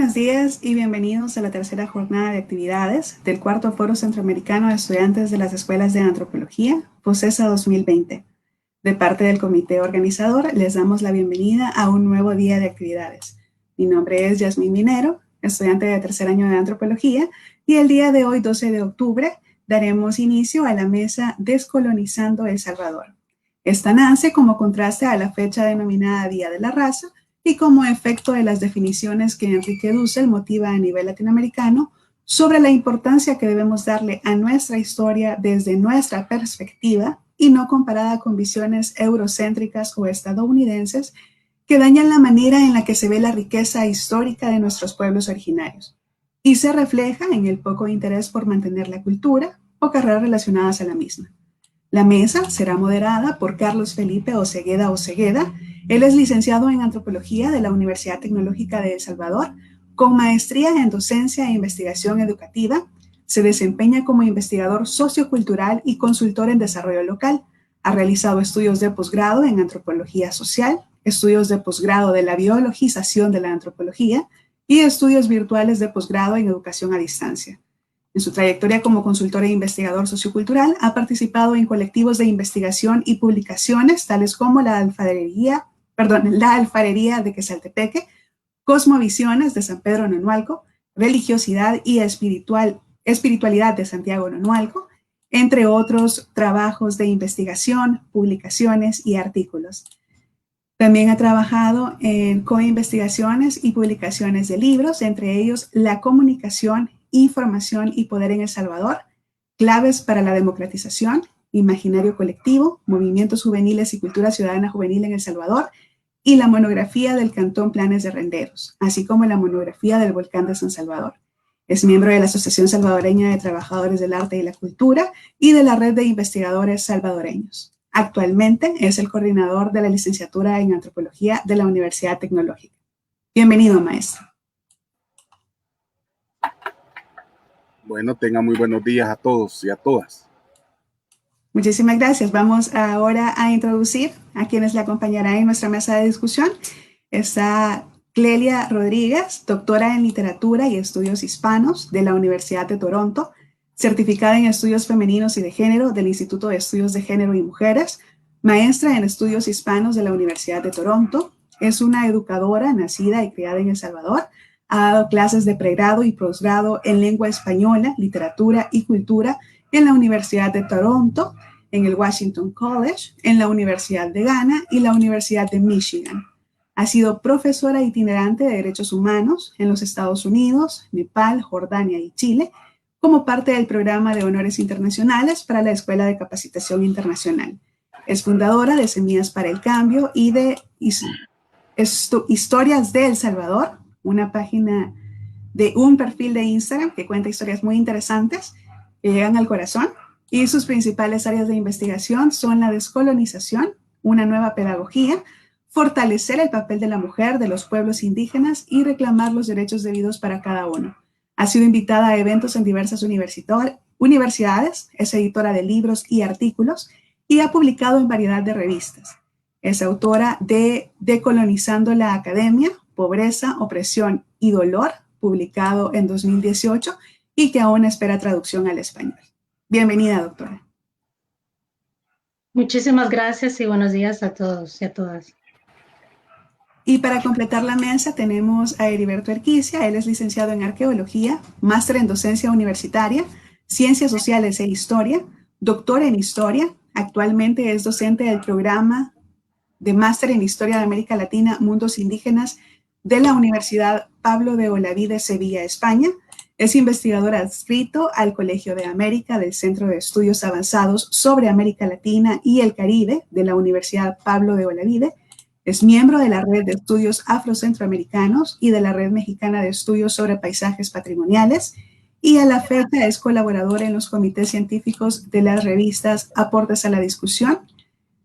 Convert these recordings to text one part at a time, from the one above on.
buenos días y bienvenidos a la tercera jornada de actividades del cuarto Foro Centroamericano de Estudiantes de las Escuelas de Antropología, FOCESA 2020. De parte del comité organizador, les damos la bienvenida a un nuevo día de actividades. Mi nombre es Yasmín Minero, estudiante de tercer año de Antropología, y el día de hoy, 12 de octubre, daremos inicio a la mesa Descolonizando El Salvador. Esta nace como contraste a la fecha denominada Día de la Raza, y como efecto de las definiciones que Enrique Dussel motiva a nivel latinoamericano sobre la importancia que debemos darle a nuestra historia desde nuestra perspectiva y no comparada con visiones eurocéntricas o estadounidenses que dañan la manera en la que se ve la riqueza histórica de nuestros pueblos originarios y se refleja en el poco interés por mantener la cultura o carreras relacionadas a la misma. La mesa será moderada por Carlos Felipe Osegueda Osegueda. Él es licenciado en Antropología de la Universidad Tecnológica de El Salvador, con maestría en Docencia e Investigación Educativa. Se desempeña como investigador sociocultural y consultor en desarrollo local. Ha realizado estudios de posgrado en Antropología Social, estudios de posgrado de la biologización de la antropología y estudios virtuales de posgrado en Educación a Distancia. En su trayectoria como consultor e investigador sociocultural, ha participado en colectivos de investigación y publicaciones, tales como la Alfarería de Quesaltepeque, Cosmovisiones de San Pedro Nonualco, Religiosidad y Espiritualidad de Santiago Nonualco, entre otros trabajos de investigación, publicaciones y artículos. También ha trabajado en coinvestigaciones y publicaciones de libros, entre ellos La comunicación, información y poder en El Salvador, claves para la democratización, imaginario colectivo, movimientos juveniles y cultura ciudadana juvenil en El Salvador, y la monografía del Cantón Planes de Renderos, así como la monografía del Volcán de San Salvador. Es miembro de la Asociación Salvadoreña de Trabajadores del Arte y la Cultura y de la Red de Investigadores Salvadoreños. Actualmente es el coordinador de la licenciatura en Antropología de la Universidad Tecnológica. Bienvenido, maestro. Bueno, tengan muy buenos días a todos y a todas. Muchísimas gracias. Vamos ahora a introducir a quienes le acompañarán en nuestra mesa de discusión. Está Clelia Rodríguez, doctora en Literatura y Estudios Hispanos de la Universidad de Toronto, certificada en Estudios Femeninos y de Género del Instituto de Estudios de Género y Mujeres, maestra en Estudios Hispanos de la Universidad de Toronto. Es una educadora nacida y criada en El Salvador. Ha dado clases de pregrado y posgrado en lengua española, literatura y cultura en la Universidad de Toronto, en el Washington College, en la Universidad de Ghana y la Universidad de Michigan. Ha sido profesora itinerante de Derechos Humanos en los Estados Unidos, Nepal, Jordania y Chile, como parte del programa de Honores Internacionales para la Escuela de Capacitación Internacional. Es fundadora de Semillas para el Cambio y de Historias de El Salvador, una página de un perfil de Instagram que cuenta historias muy interesantes que llegan al corazón, y sus principales áreas de investigación son la descolonización, una nueva pedagogía, fortalecer el papel de la mujer, de los pueblos indígenas y reclamar los derechos debidos para cada uno. Ha sido invitada a eventos en diversas universidades, es editora de libros y artículos y ha publicado en variedad de revistas. Es autora de Decolonizando la Academia, Pobreza, Opresión y Dolor, publicado en 2018 y que aún espera traducción al español. Bienvenida, doctora. Muchísimas gracias y buenos días a todos y a todas. Y para completar la mesa tenemos a Heriberto Erquicia. Él es licenciado en Arqueología, máster en Docencia Universitaria, Ciencias Sociales e Historia, doctor en Historia. Actualmente es docente del programa de Máster en Historia de América Latina, Mundos Indígenas de la Universidad Pablo de Olavide, Sevilla, España. Es investigador adscrito al Colegio de América del Centro de Estudios Avanzados sobre América Latina y el Caribe de la Universidad Pablo de Olavide. Es miembro de la Red de Estudios Afrocentroamericanos y de la Red Mexicana de Estudios sobre Paisajes Patrimoniales, y a la fecha es colaborador en los comités científicos de las revistas Aportes a la Discusión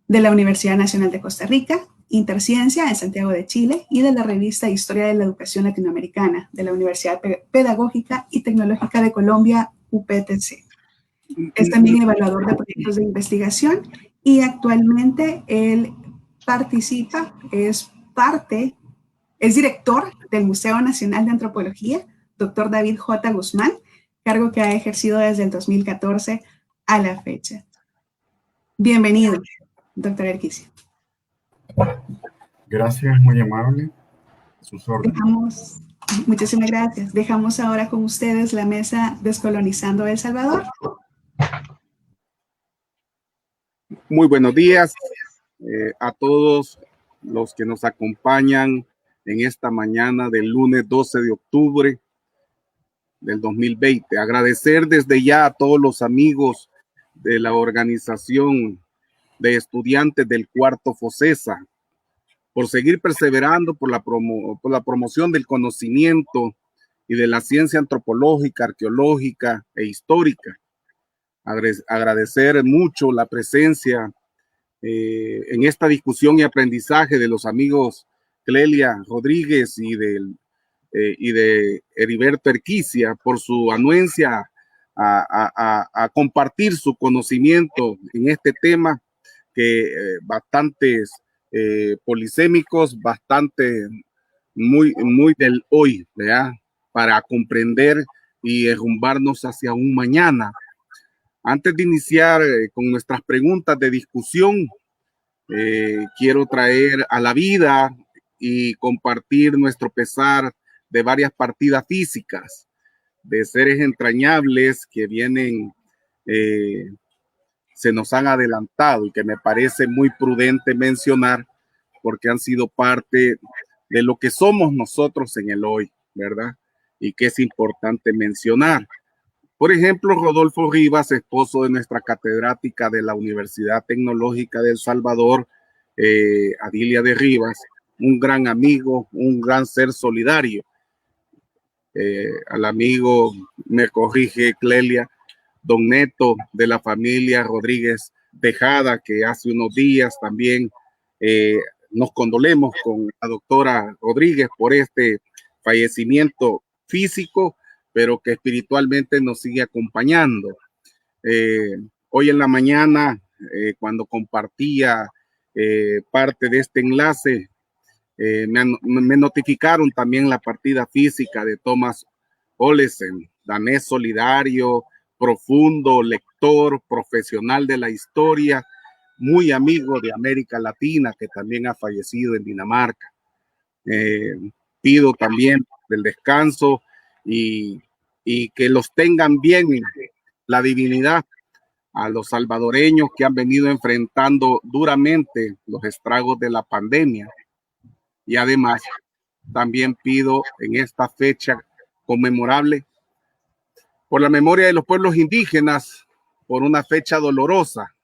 de la Universidad Nacional de Costa Rica, Interciencia en Santiago de Chile y de la revista Historia de la Educación Latinoamericana de la Universidad Pedagógica y Tecnológica de Colombia, UPTC. Es también evaluador de proyectos de investigación y actualmente él participa, es parte Es director del Museo Nacional de Antropología, Dr. David J. Guzmán, cargo que ha ejercido desde el 2014 a la fecha. Bienvenido, doctor Erquicio. Gracias, muy amable. Sus órdenes. Muchísimas gracias. Dejamos ahora con ustedes la mesa Descolonizando El Salvador. Muy buenos días a todos los que nos acompañan en esta mañana del lunes 12 de octubre del 2020. Agradecer desde ya a todos los amigos de la organización de estudiantes del cuarto FOSESA por seguir perseverando por la promoción del conocimiento y de la ciencia antropológica, arqueológica e histórica. Agradecer mucho la presencia en esta discusión y aprendizaje de los amigos Clelia Rodríguez y de Heriberto Erquicia por su anuencia a compartir su conocimiento en este tema que bastantes polisémicos, bastante muy del hoy, ¿verdad? Para comprender y derrumbarnos hacia un mañana. Antes de iniciar con nuestras preguntas de discusión, quiero traer a la vida y compartir nuestro pesar de varias partidas físicas de seres entrañables que vienen, se nos han adelantado y que me parece muy prudente mencionar porque han sido parte de lo que somos nosotros en el hoy, ¿verdad? Y que es importante mencionar. Por ejemplo, Rodolfo Rivas, esposo de nuestra catedrática de la Universidad Tecnológica de El Salvador, Adilia de Rivas, un gran amigo, un gran ser solidario. Al amigo, me corrige Clelia, don Neto de la familia Rodríguez Tejada, que hace unos días también nos condolemos con la doctora Rodríguez por este fallecimiento físico, pero que espiritualmente nos sigue acompañando. Hoy en la mañana, cuando compartía parte de este enlace, me notificaron también la partida física de Thomas Olesen, danés solidario, profundo, lector, profesional de la historia, muy amigo de América Latina, que también ha fallecido en Dinamarca. Pido también del descanso y que los tengan bien la divinidad a los salvadoreños que han venido enfrentando duramente los estragos de la pandemia. Y además, también pido en esta fecha conmemorable por la memoria de los pueblos indígenas, por una fecha dolorosa,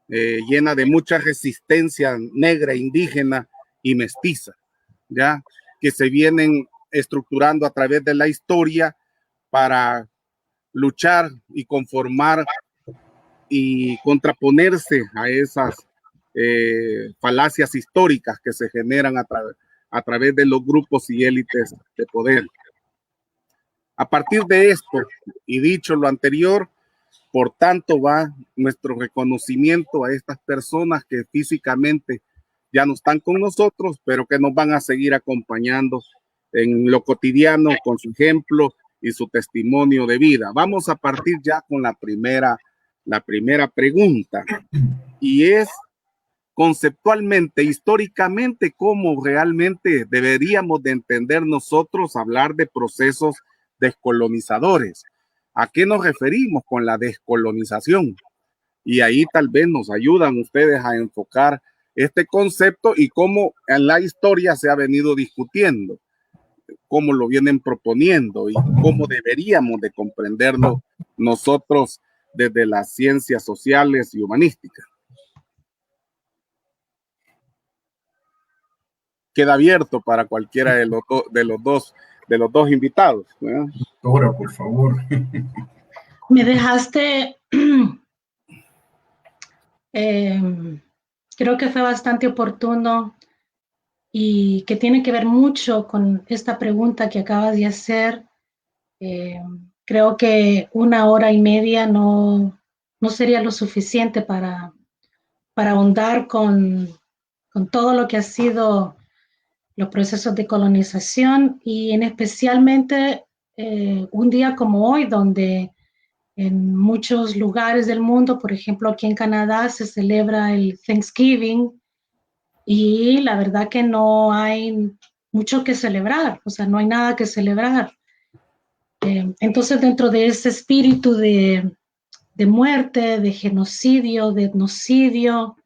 llena de mucha resistencia negra, indígena y mestiza, ya que se vienen estructurando a través de la historia para luchar y conformar y contraponerse a esas falacias históricas que se generan a través de los grupos y élites de poder. A partir de esto, y dicho lo anterior, por tanto va nuestro reconocimiento a estas personas que físicamente ya no están con nosotros, pero que nos van a seguir acompañando en lo cotidiano con su ejemplo y su testimonio de vida. Vamos a partir ya con la primera pregunta, y es conceptualmente, históricamente, cómo realmente deberíamos de entender nosotros hablar de procesos descolonizadores. ¿A qué nos referimos con la descolonización? Y ahí tal vez nos ayudan ustedes a enfocar este concepto y cómo en la historia se ha venido discutiendo, cómo lo vienen proponiendo y cómo deberíamos de comprenderlo nosotros desde las ciencias sociales y humanísticas. Queda abierto para cualquiera de los dos invitados, ¿verdad? Doctora, por favor. Me dejaste, creo que fue bastante oportuno y que tiene que ver mucho con esta pregunta que acabas de hacer. Creo que 1 hora y media no sería lo suficiente para ahondar con todo lo que ha sido los procesos de colonización y en especialmente un día como hoy, donde en muchos lugares del mundo, por ejemplo aquí en Canadá, se celebra el Thanksgiving y la verdad que no hay mucho que celebrar, o sea, no hay nada que celebrar. Entonces, dentro de ese espíritu de muerte, de genocidio, de etnocidio,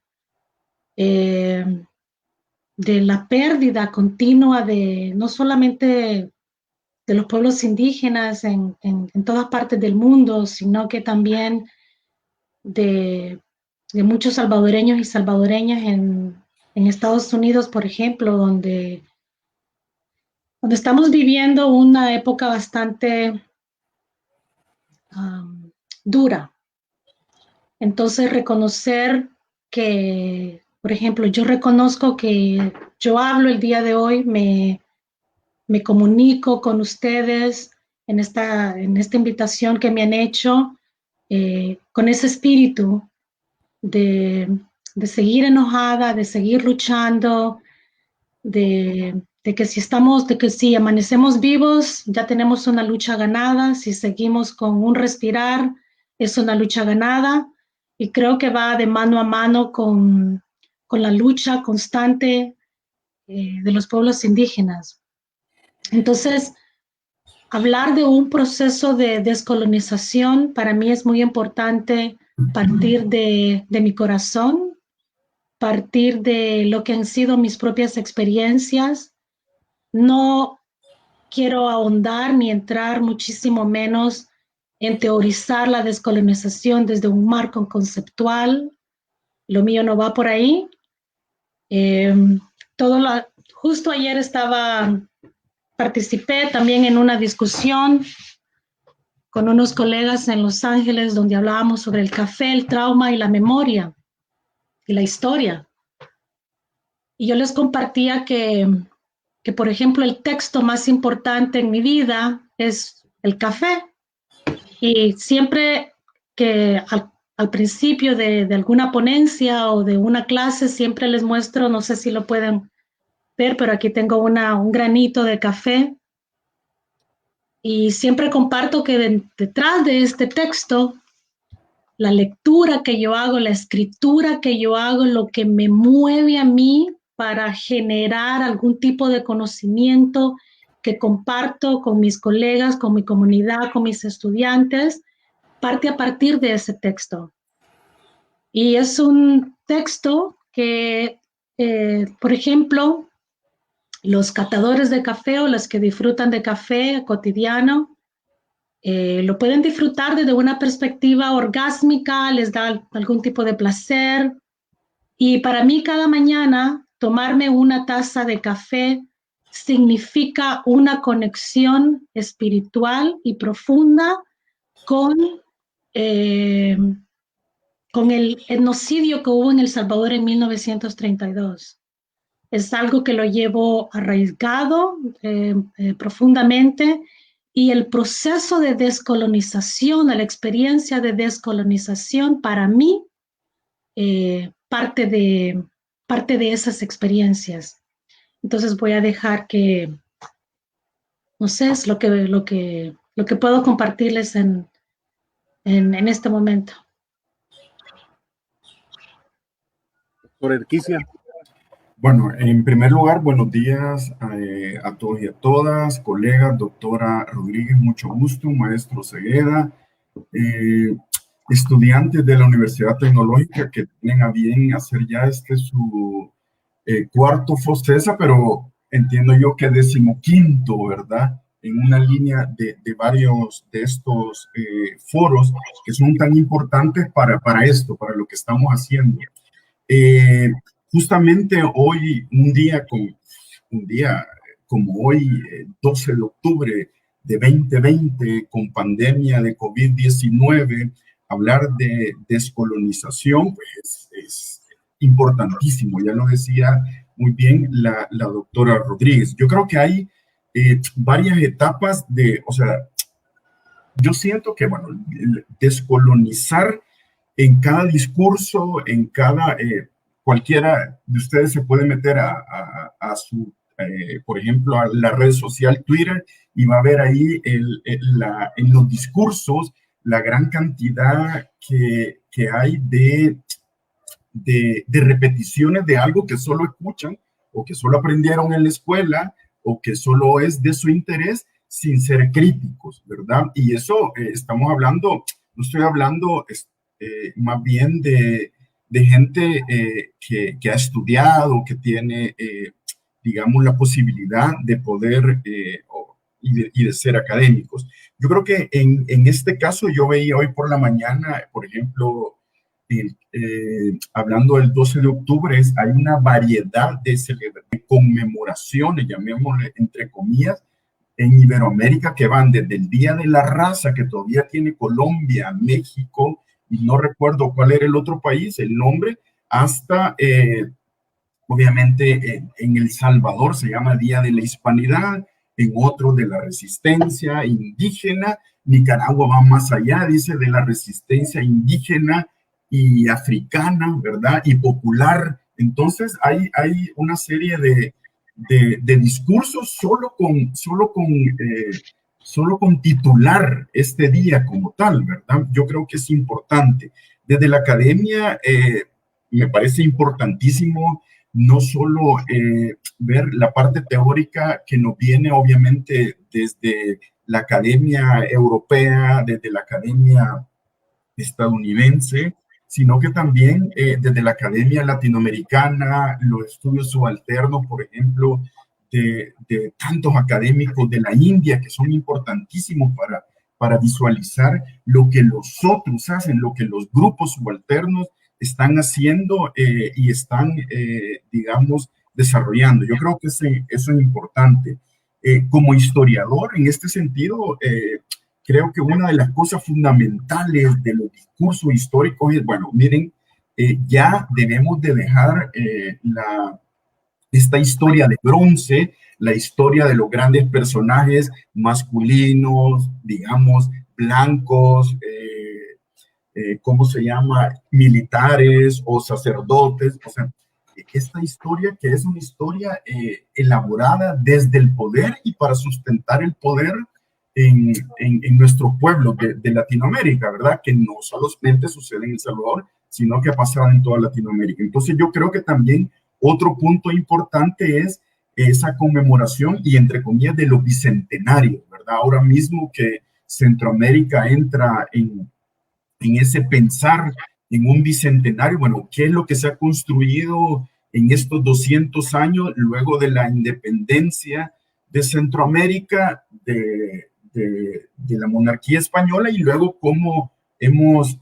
de la pérdida continua de no solamente de los pueblos indígenas en todas partes del mundo, sino que también de muchos salvadoreños y salvadoreñas en Estados Unidos, por ejemplo, donde estamos viviendo una época bastante dura. Entonces, reconocer que, por ejemplo, yo reconozco que yo hablo el día de hoy, me comunico con ustedes en esta invitación que me han hecho, con ese espíritu de seguir enojada, de seguir luchando, de que si amanecemos vivos, ya tenemos una lucha ganada, si seguimos con un respirar, es una lucha ganada, y creo que va de mano a mano con la lucha constante de los pueblos indígenas. Entonces, hablar de un proceso de descolonización para mí es muy importante partir de mi corazón, partir de lo que han sido mis propias experiencias. No quiero ahondar ni entrar muchísimo menos en teorizar la descolonización desde un marco conceptual. Lo mío no va por ahí. Justo ayer participé también en una discusión con unos colegas en Los Ángeles donde hablábamos sobre el café, el trauma y la memoria y la historia. Y yo les compartía que por ejemplo, el texto más importante en mi vida es el café. Y siempre que al principio de alguna ponencia o de una clase, siempre les muestro, no sé si lo pueden ver, pero aquí tengo un granito de café. Y siempre comparto que detrás de este texto, la lectura que yo hago, la escritura que yo hago, lo que me mueve a mí para generar algún tipo de conocimiento que comparto con mis colegas, con mi comunidad, con mis estudiantes, parte a partir de ese texto. Y es un texto que, por ejemplo, los catadores de café o los que disfrutan de café cotidiano, lo pueden disfrutar desde una perspectiva orgásmica, les da algún tipo de placer. Y para mí cada mañana tomarme una taza de café significa una conexión espiritual y profunda con el etnocidio que hubo en El Salvador en 1932. Es algo que lo llevo arraigado profundamente, y el proceso de descolonización, la experiencia de descolonización para mí parte de esas experiencias. Entonces voy a dejar que, no sé, es lo que puedo compartirles en este momento. Doctor Erquicia. Bueno, en primer lugar, buenos días a todos y a todas, colegas, doctora Rodríguez, mucho gusto, maestro Cegueda, estudiantes de la Universidad Tecnológica que tienen a bien hacer ya su cuarto FOSTESA, pero entiendo yo que 15º, ¿verdad? En una línea de varios de estos foros que son tan importantes para esto, para lo que estamos haciendo. Justamente hoy, un día como hoy, 12 de octubre de 2020, con pandemia de COVID-19, hablar de descolonización, pues es importantísimo. Ya lo decía muy bien la doctora Rodríguez. Yo creo que hay varias etapas o sea, yo siento que, bueno, descolonizar en cada discurso, en cada... cualquiera de ustedes se puede meter a por ejemplo, a la red social Twitter y va a ver ahí en los discursos la gran cantidad que hay de repeticiones de algo que solo escuchan o que solo aprendieron en la escuela o que solo es de su interés sin ser críticos, ¿verdad? Y eso estamos hablando, no estoy hablando más bien de gente que ha estudiado, que tiene, digamos, la posibilidad de poder y de ser académicos. Yo creo que en este caso yo veía hoy por la mañana, por ejemplo, hablando del 12 de octubre, hay una variedad de conmemoraciones, llamémosle entre comillas, en Iberoamérica que van desde el Día de la Raza, que todavía tiene Colombia, México, y no recuerdo cuál era el otro país, el nombre, hasta, obviamente, en El Salvador se llama Día de la Hispanidad, en otro de la resistencia indígena. Nicaragua va más allá, dice, de la resistencia indígena y africana, ¿verdad? Y popular. Entonces hay una serie de discursos solo con titular este día como tal, ¿verdad? Yo creo que es importante. Desde la academia me parece importantísimo no solo ver la parte teórica que nos viene obviamente desde la academia europea, desde la academia estadounidense, sino que también desde la academia latinoamericana, los estudios subalternos, por ejemplo, de tantos académicos de la India que son importantísimos para visualizar lo que los otros hacen, lo que los grupos subalternos están haciendo y están, digamos, desarrollando. Yo creo que eso es importante. Como historiador, en este sentido, creo que una de las cosas fundamentales de los discursos históricos es, bueno, miren, ya debemos de dejar esta historia de bronce, la historia de los grandes personajes masculinos, digamos, blancos, ¿cómo se llama? Militares o sacerdotes, o sea, esta historia que es una historia elaborada desde el poder y para sustentar el poder en nuestros pueblos de Latinoamérica, ¿verdad? Que no solamente sucede en El Salvador, sino que ha pasado en toda Latinoamérica. Entonces yo creo que también otro punto importante es esa conmemoración y entre comillas de los bicentenarios, ¿verdad? Ahora mismo que Centroamérica entra en ese pensar en un bicentenario, bueno, ¿qué es lo que se ha construido en estos 200 años luego de la independencia de Centroamérica, de la monarquía española y luego cómo hemos,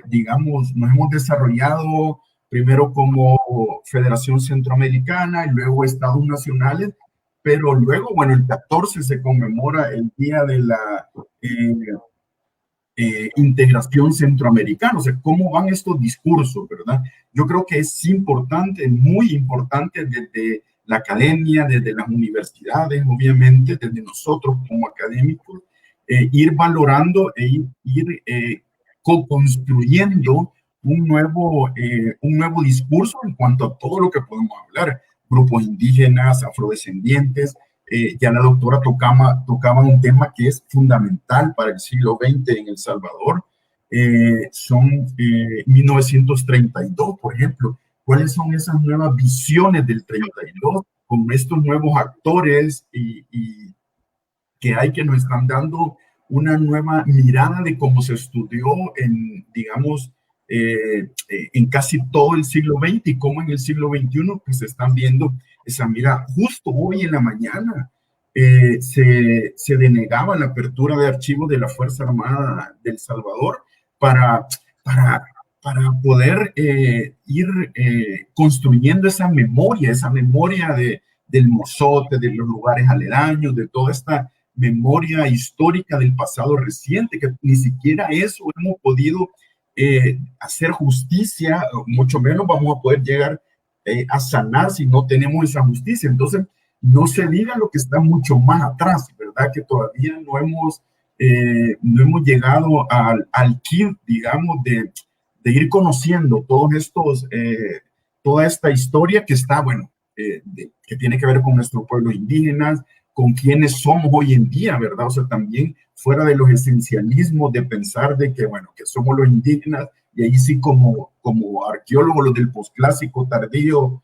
digamos, nos hemos desarrollado primero como Federación Centroamericana y luego Estados Nacionales, pero luego, bueno, el 14 se conmemora el Día de la integración centroamericana, o sea, cómo van estos discursos, ¿verdad? Yo creo que es importante, muy importante desde la academia, desde las universidades, obviamente, desde nosotros como académicos, ir valorando e ir co-construyendo un nuevo discurso en cuanto a todo lo que podemos hablar, grupos indígenas, afrodescendientes. Ya la doctora tocaba un tema que es fundamental para el siglo XX en El Salvador, son 1932, por ejemplo. ¿Cuáles son esas nuevas visiones del 32 con estos nuevos actores y que hay que nos están dando una nueva mirada de cómo se estudió en, digamos, en casi todo el siglo XX y cómo en el siglo XXI pues, se están viendo esa mirada? Justo hoy en la mañana se denegaba la apertura de archivos de la Fuerza Armada de El Salvador para poder ir construyendo esa memoria del Mozote, de los lugares aledaños, de toda esta memoria histórica del pasado reciente, que ni siquiera eso hemos podido hacer justicia, mucho menos vamos a poder llegar a sanar si no tenemos esa justicia. Entonces, no se diga lo que está mucho más atrás, ¿verdad? Que todavía no hemos llegado al kit, digamos, de ir conociendo todos estos, toda esta historia que está, bueno, que tiene que ver con nuestros pueblos indígenas, con quienes somos hoy en día, ¿verdad? O sea, también fuera de los esencialismos de pensar de que, bueno, que somos los indígenas, y ahí sí como arqueólogos, los del posclásico tardío,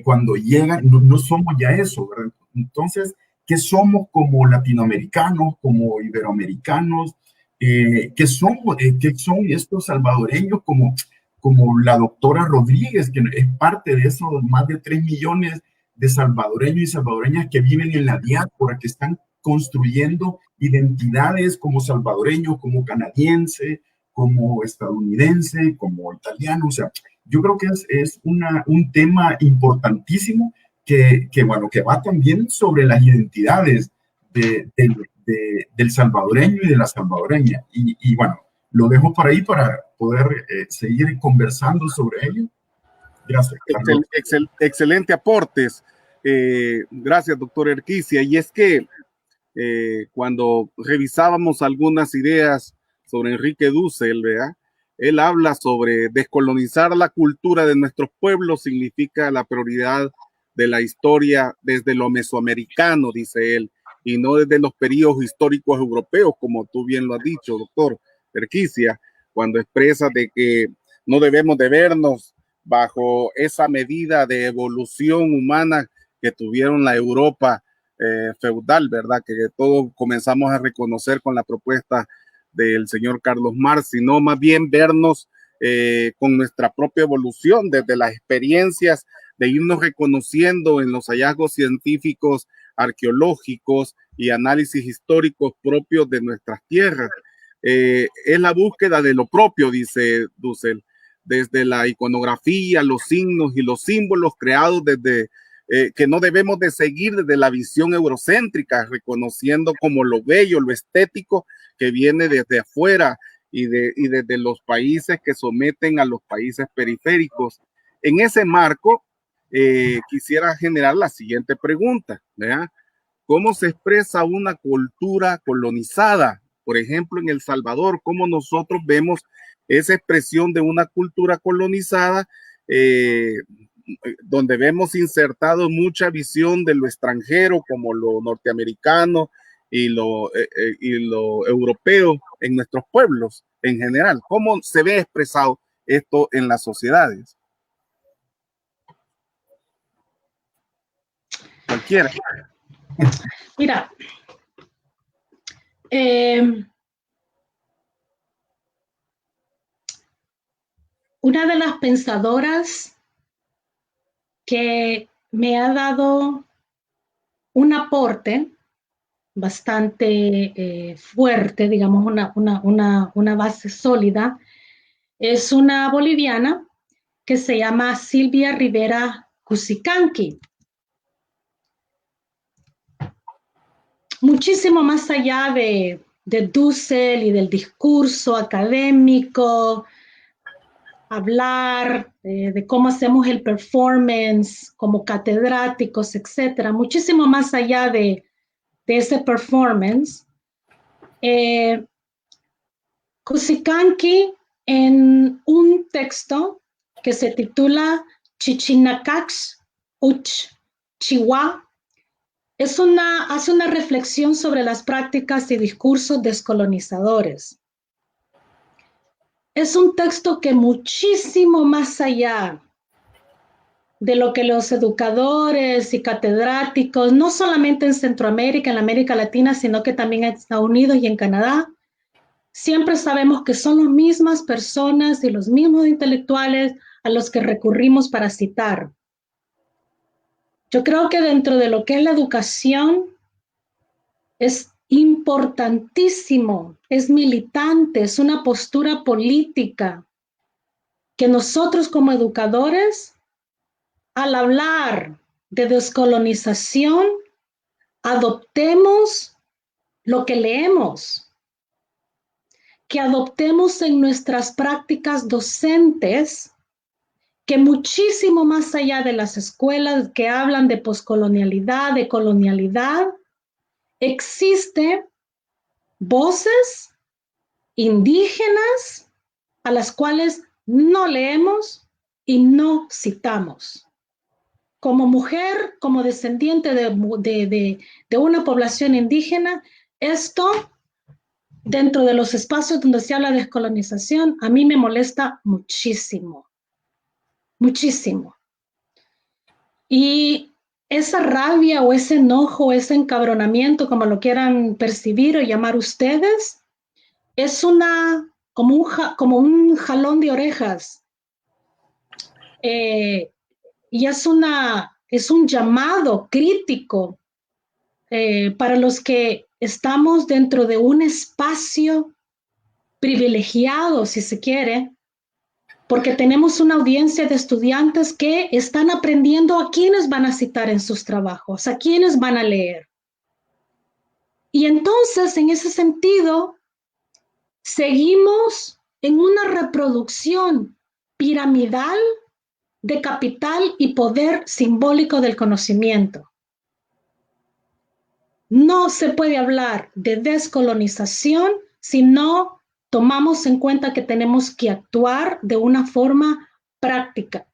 cuando llegan, no somos ya eso, ¿verdad? Entonces, ¿qué somos como latinoamericanos, como iberoamericanos? ¿Qué son estos salvadoreños como la doctora Rodríguez, que es parte de esos más de 3 millones de salvadoreños y salvadoreñas que viven en la diáspora, que están construyendo identidades como salvadoreño, como canadiense, como estadounidense, como italiano? O sea, yo creo que es un tema importantísimo bueno, que va también sobre las identidades del salvadoreño y de la salvadoreña. Y bueno, lo dejo por ahí para poder seguir conversando sobre ello. Gracias, Carlos. Excelente aportes. Gracias, doctor Erquicia. Y es que cuando revisábamos algunas ideas sobre Enrique Dussel, ¿verdad? Él habla sobre descolonizar la cultura de nuestros pueblos significa la prioridad de la historia desde lo mesoamericano, dice él, y no desde los periodos históricos europeos, como tú bien lo has dicho, doctor Erquicia, cuando expresa de que no debemos de vernos bajo esa medida de evolución humana que tuvieron la Europa feudal, ¿verdad? Que todos comenzamos a reconocer con la propuesta del señor Carlos Marx, sino más bien vernos con nuestra propia evolución desde las experiencias de irnos reconociendo en los hallazgos científicos, arqueológicos y análisis históricos propios de nuestras tierras. Es la búsqueda de lo propio, dice Dussel, desde la iconografía, los signos y los símbolos creados desde que no debemos de seguir desde la visión eurocéntrica, reconociendo como lo bello, lo estético que viene desde afuera y desde los países que someten a los países periféricos. En ese marco, quisiera generar la siguiente pregunta, ¿verdad? ¿Cómo se expresa una cultura colonizada? Por ejemplo, en El Salvador, ¿cómo nosotros vemos esa expresión de una cultura colonizada donde vemos insertado mucha visión de lo extranjero como lo norteamericano y lo europeo en nuestros pueblos en general? ¿Cómo se ve expresado esto en las sociedades? Cualquiera. Mira, una de las pensadoras que me ha dado un aporte bastante fuerte, digamos, una base sólida, es una boliviana que se llama Silvia Rivera Cusicanqui. Muchísimo más allá de Dussel y del discurso académico, hablar de cómo hacemos el performance como catedráticos, etcétera, muchísimo más allá de ese performance. Cusicanqui, en un texto que se titula Chichinacax Uch Chihuahua, hace una reflexión sobre las prácticas y discursos descolonizadores. Es un texto que muchísimo más allá de lo que los educadores y catedráticos, no solamente en Centroamérica, en América Latina, sino que también en Estados Unidos y en Canadá, siempre sabemos que son las mismas personas y los mismos intelectuales a los que recurrimos para citar. Yo creo que dentro de lo que es la educación es importantísimo, es militante, es una postura política que nosotros como educadores, al hablar de descolonización, adoptemos lo que leemos, que adoptemos en nuestras prácticas docentes, que muchísimo más allá de las escuelas que hablan de poscolonialidad, de colonialidad, existen voces indígenas a las cuales no leemos y no citamos. como mujer, como descendiente de una población indígena, esto, dentro de los espacios donde se habla de descolonización, a mí me molesta muchísimo, muchísimo. Y esa rabia o ese enojo, ese encabronamiento, como lo quieran percibir o llamar ustedes, es como un jalón de orejas. Y es un llamado crítico para los que estamos dentro de un espacio privilegiado, si se quiere, porque tenemos una audiencia de estudiantes que están aprendiendo a quiénes van a citar en sus trabajos, a quiénes van a leer. Y entonces, en ese sentido, seguimos en una reproducción piramidal de capital y poder simbólico del conocimiento. No se puede hablar de descolonización si no tomamos en cuenta que tenemos que actuar de una forma práctica.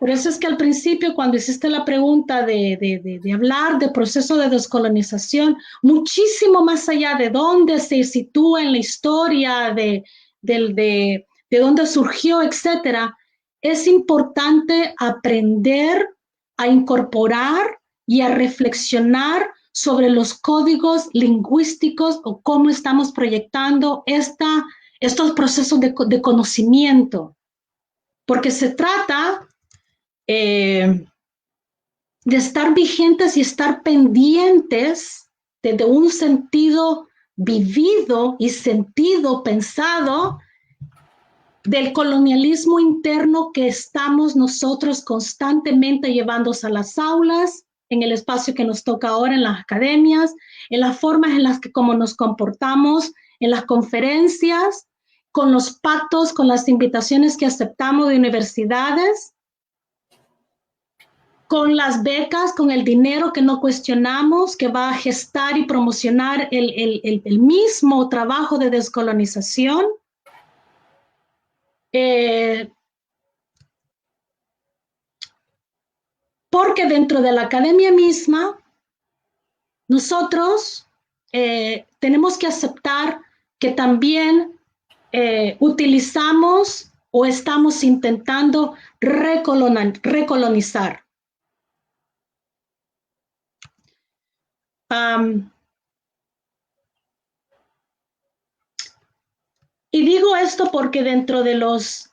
Por eso es que al principio, cuando hiciste la pregunta de hablar de proceso de descolonización, muchísimo más allá de dónde se sitúa en la historia, de dónde surgió, etcétera, es importante aprender a incorporar y a reflexionar sobre los códigos lingüísticos o cómo estamos proyectando estos procesos de conocimiento. Porque se trata de estar vigentes y estar pendientes desde un sentido vivido y sentido pensado del colonialismo interno que estamos nosotros constantemente llevando a las aulas, en el espacio que nos toca ahora en las academias, en las formas en las que como nos comportamos, en las conferencias, con los pactos, con las invitaciones que aceptamos de universidades, con las becas, con el dinero que no cuestionamos, que va a gestar y promocionar el mismo trabajo de descolonización. Porque dentro de la academia misma, nosotros tenemos que aceptar que también utilizamos o estamos intentando recolonizar. Y digo esto porque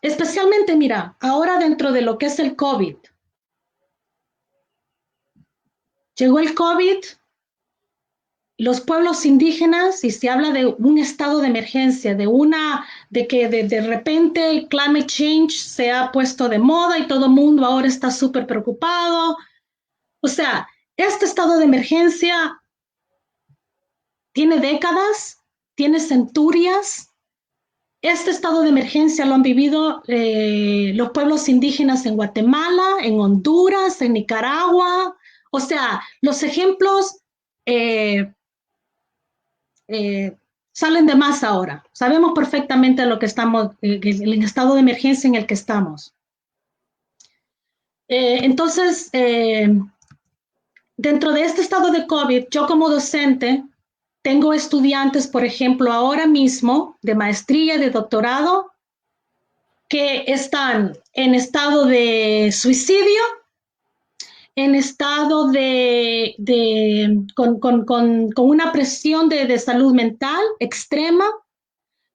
especialmente mira, ahora dentro de lo que es el COVID, llegó el COVID, los pueblos indígenas, y se habla de un estado de emergencia, de que de repente el climate change se ha puesto de moda y todo el mundo ahora está súper preocupado. O sea, este estado de emergencia tiene décadas, tiene centurias. Este estado de emergencia lo han vivido los pueblos indígenas en Guatemala, en Honduras, en Nicaragua. O sea, los ejemplos salen de más ahora. Sabemos perfectamente lo que estamos, el estado de emergencia en el que estamos. Entonces, dentro de este estado de COVID, yo como docente tengo estudiantes, por ejemplo, ahora mismo de maestría y de doctorado que están en estado de suicidio, en estado con una presión de salud mental extrema,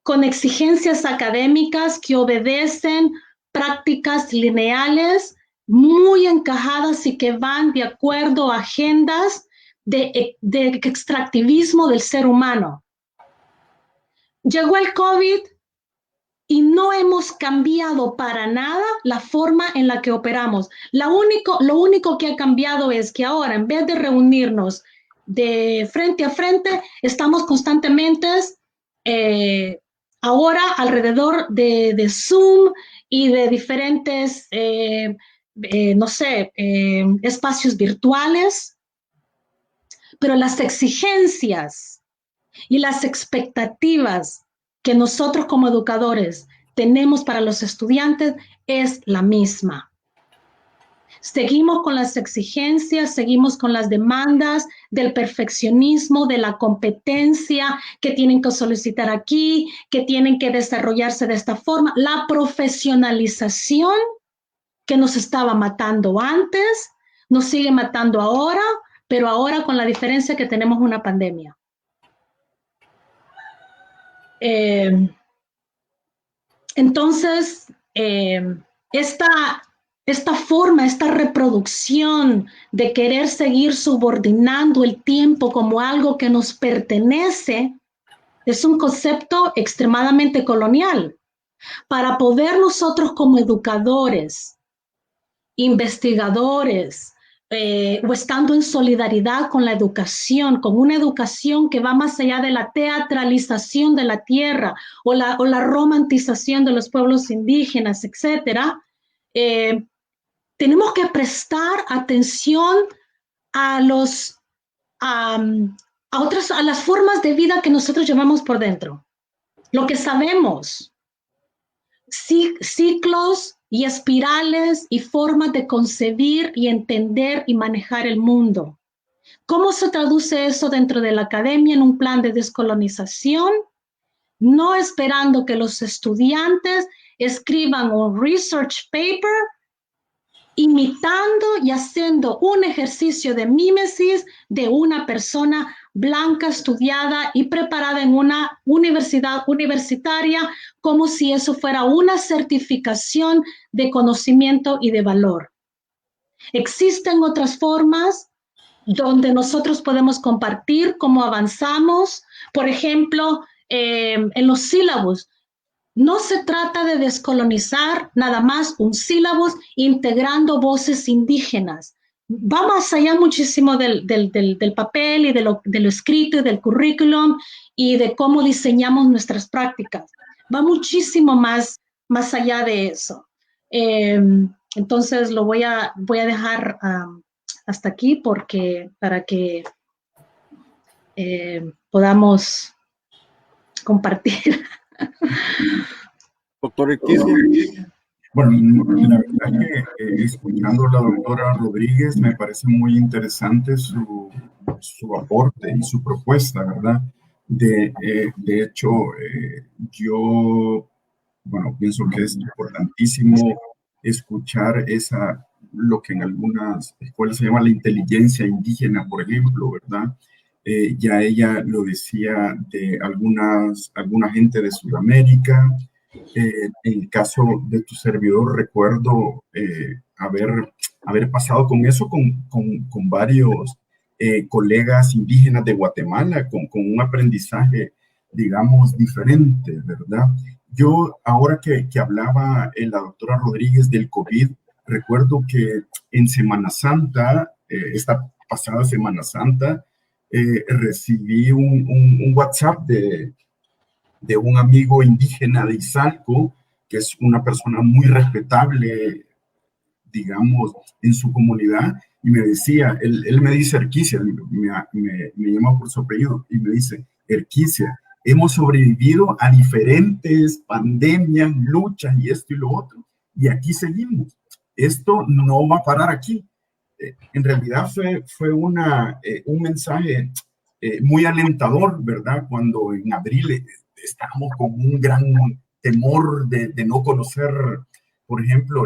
con exigencias académicas que obedecen prácticas lineales muy encajadas y que van de acuerdo a agendas de extractivismo del ser humano. Llegó el COVID y no hemos cambiado para nada la forma en la que operamos. Lo único que ha cambiado es que ahora, en vez de reunirnos de frente a frente, estamos constantemente ahora alrededor de Zoom y de diferentes, espacios virtuales, pero las exigencias y las expectativas que nosotros como educadores tenemos para los estudiantes es la misma. Seguimos con las exigencias, seguimos con las demandas del perfeccionismo, de la competencia, que tienen que solicitar aquí, que tienen que desarrollarse de esta forma. La profesionalización que nos estaba matando antes, nos sigue matando ahora, pero ahora con la diferencia que tenemos una pandemia. Entonces, esta forma, esta reproducción de querer seguir subordinando el tiempo como algo que nos pertenece es un concepto extremadamente colonial. Para poder nosotros como educadores, investigadores, o estando en solidaridad con la educación, con una educación que va más allá de la teatralización de la tierra o la romantización de los pueblos indígenas, etcétera, tenemos que prestar atención a las formas de vida que nosotros llevamos por dentro. Lo que sabemos, ciclos y espirales y formas de concebir y entender y manejar el mundo. ¿Cómo se traduce eso dentro de la academia en un plan de descolonización? No esperando que los estudiantes escriban un research paper, imitando y haciendo un ejercicio de mímesis de una persona blanca, estudiada y preparada en una universidad universitaria, como si eso fuera una certificación de conocimiento y de valor. Existen otras formas donde nosotros podemos compartir cómo avanzamos, por ejemplo, en los sílabos. No se trata de descolonizar nada más un sílabus integrando voces indígenas. Va más allá muchísimo del papel y de lo escrito y del currículum y de cómo diseñamos nuestras prácticas. Va muchísimo más allá de eso. Entonces lo voy a dejar hasta aquí para que podamos compartir. Doctor Erquicia. Bueno, la verdad que escuchando a la doctora Rodríguez me parece muy interesante su aporte y su propuesta, ¿verdad? De hecho, yo, bueno, pienso que es importantísimo escuchar lo que en algunas escuelas se llama la inteligencia indígena, por ejemplo, ¿verdad? Ya ella lo decía de alguna gente de Sudamérica. En el caso de tu servidor, recuerdo haber pasado con eso con varios colegas indígenas de Guatemala, con un aprendizaje, digamos, diferente, ¿verdad? Yo, ahora que hablaba la doctora Rodríguez del COVID, recuerdo que en Semana Santa, esta pasada Semana Santa, recibí un WhatsApp de un amigo indígena de Izalco, que es una persona muy respetable, digamos, en su comunidad, y me decía, él me dice Erquicia, me llama por su apellido, y me dice, Erquicia, hemos sobrevivido a diferentes pandemias, luchas y esto y lo otro, y aquí seguimos. Esto no va a parar aquí. En realidad fue un mensaje muy alentador, ¿verdad? Cuando en abril estábamos con un gran temor de no conocer, por ejemplo,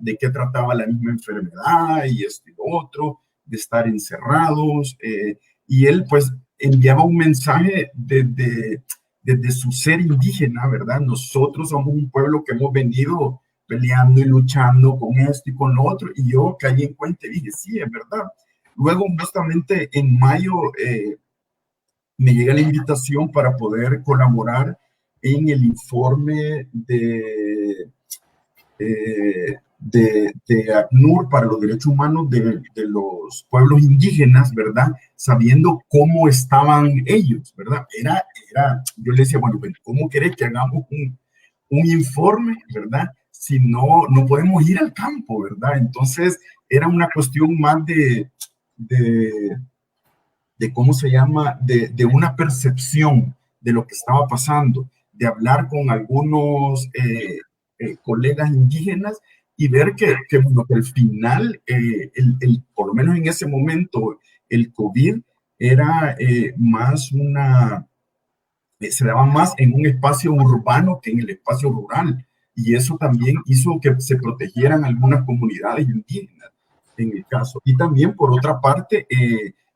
de qué trataba la misma enfermedad y esto y lo otro, de estar encerrados. Y él, pues, enviaba un mensaje desde su ser indígena, ¿verdad? Nosotros somos un pueblo que hemos venido peleando y luchando con esto y con lo otro. Y yo caí en cuenta y dije, sí, es verdad. Luego, justamente en mayo, me llega la invitación para poder colaborar en el informe de ACNUR para los derechos humanos de los pueblos indígenas, ¿verdad? Sabiendo cómo estaban ellos, ¿verdad? Yo le decía, bueno, ¿cómo querés que hagamos un informe, ¿verdad? Si no podemos ir al campo, ¿verdad? Entonces, era una cuestión más de cómo se llama, de una percepción de lo que estaba pasando, de hablar con algunos colegas indígenas y ver bueno, que al final, por lo menos en ese momento, el COVID era más se daba más en un espacio urbano que en el espacio rural. Y eso también hizo que se protegieran algunas comunidades indígenas en el caso. Y también, por otra parte,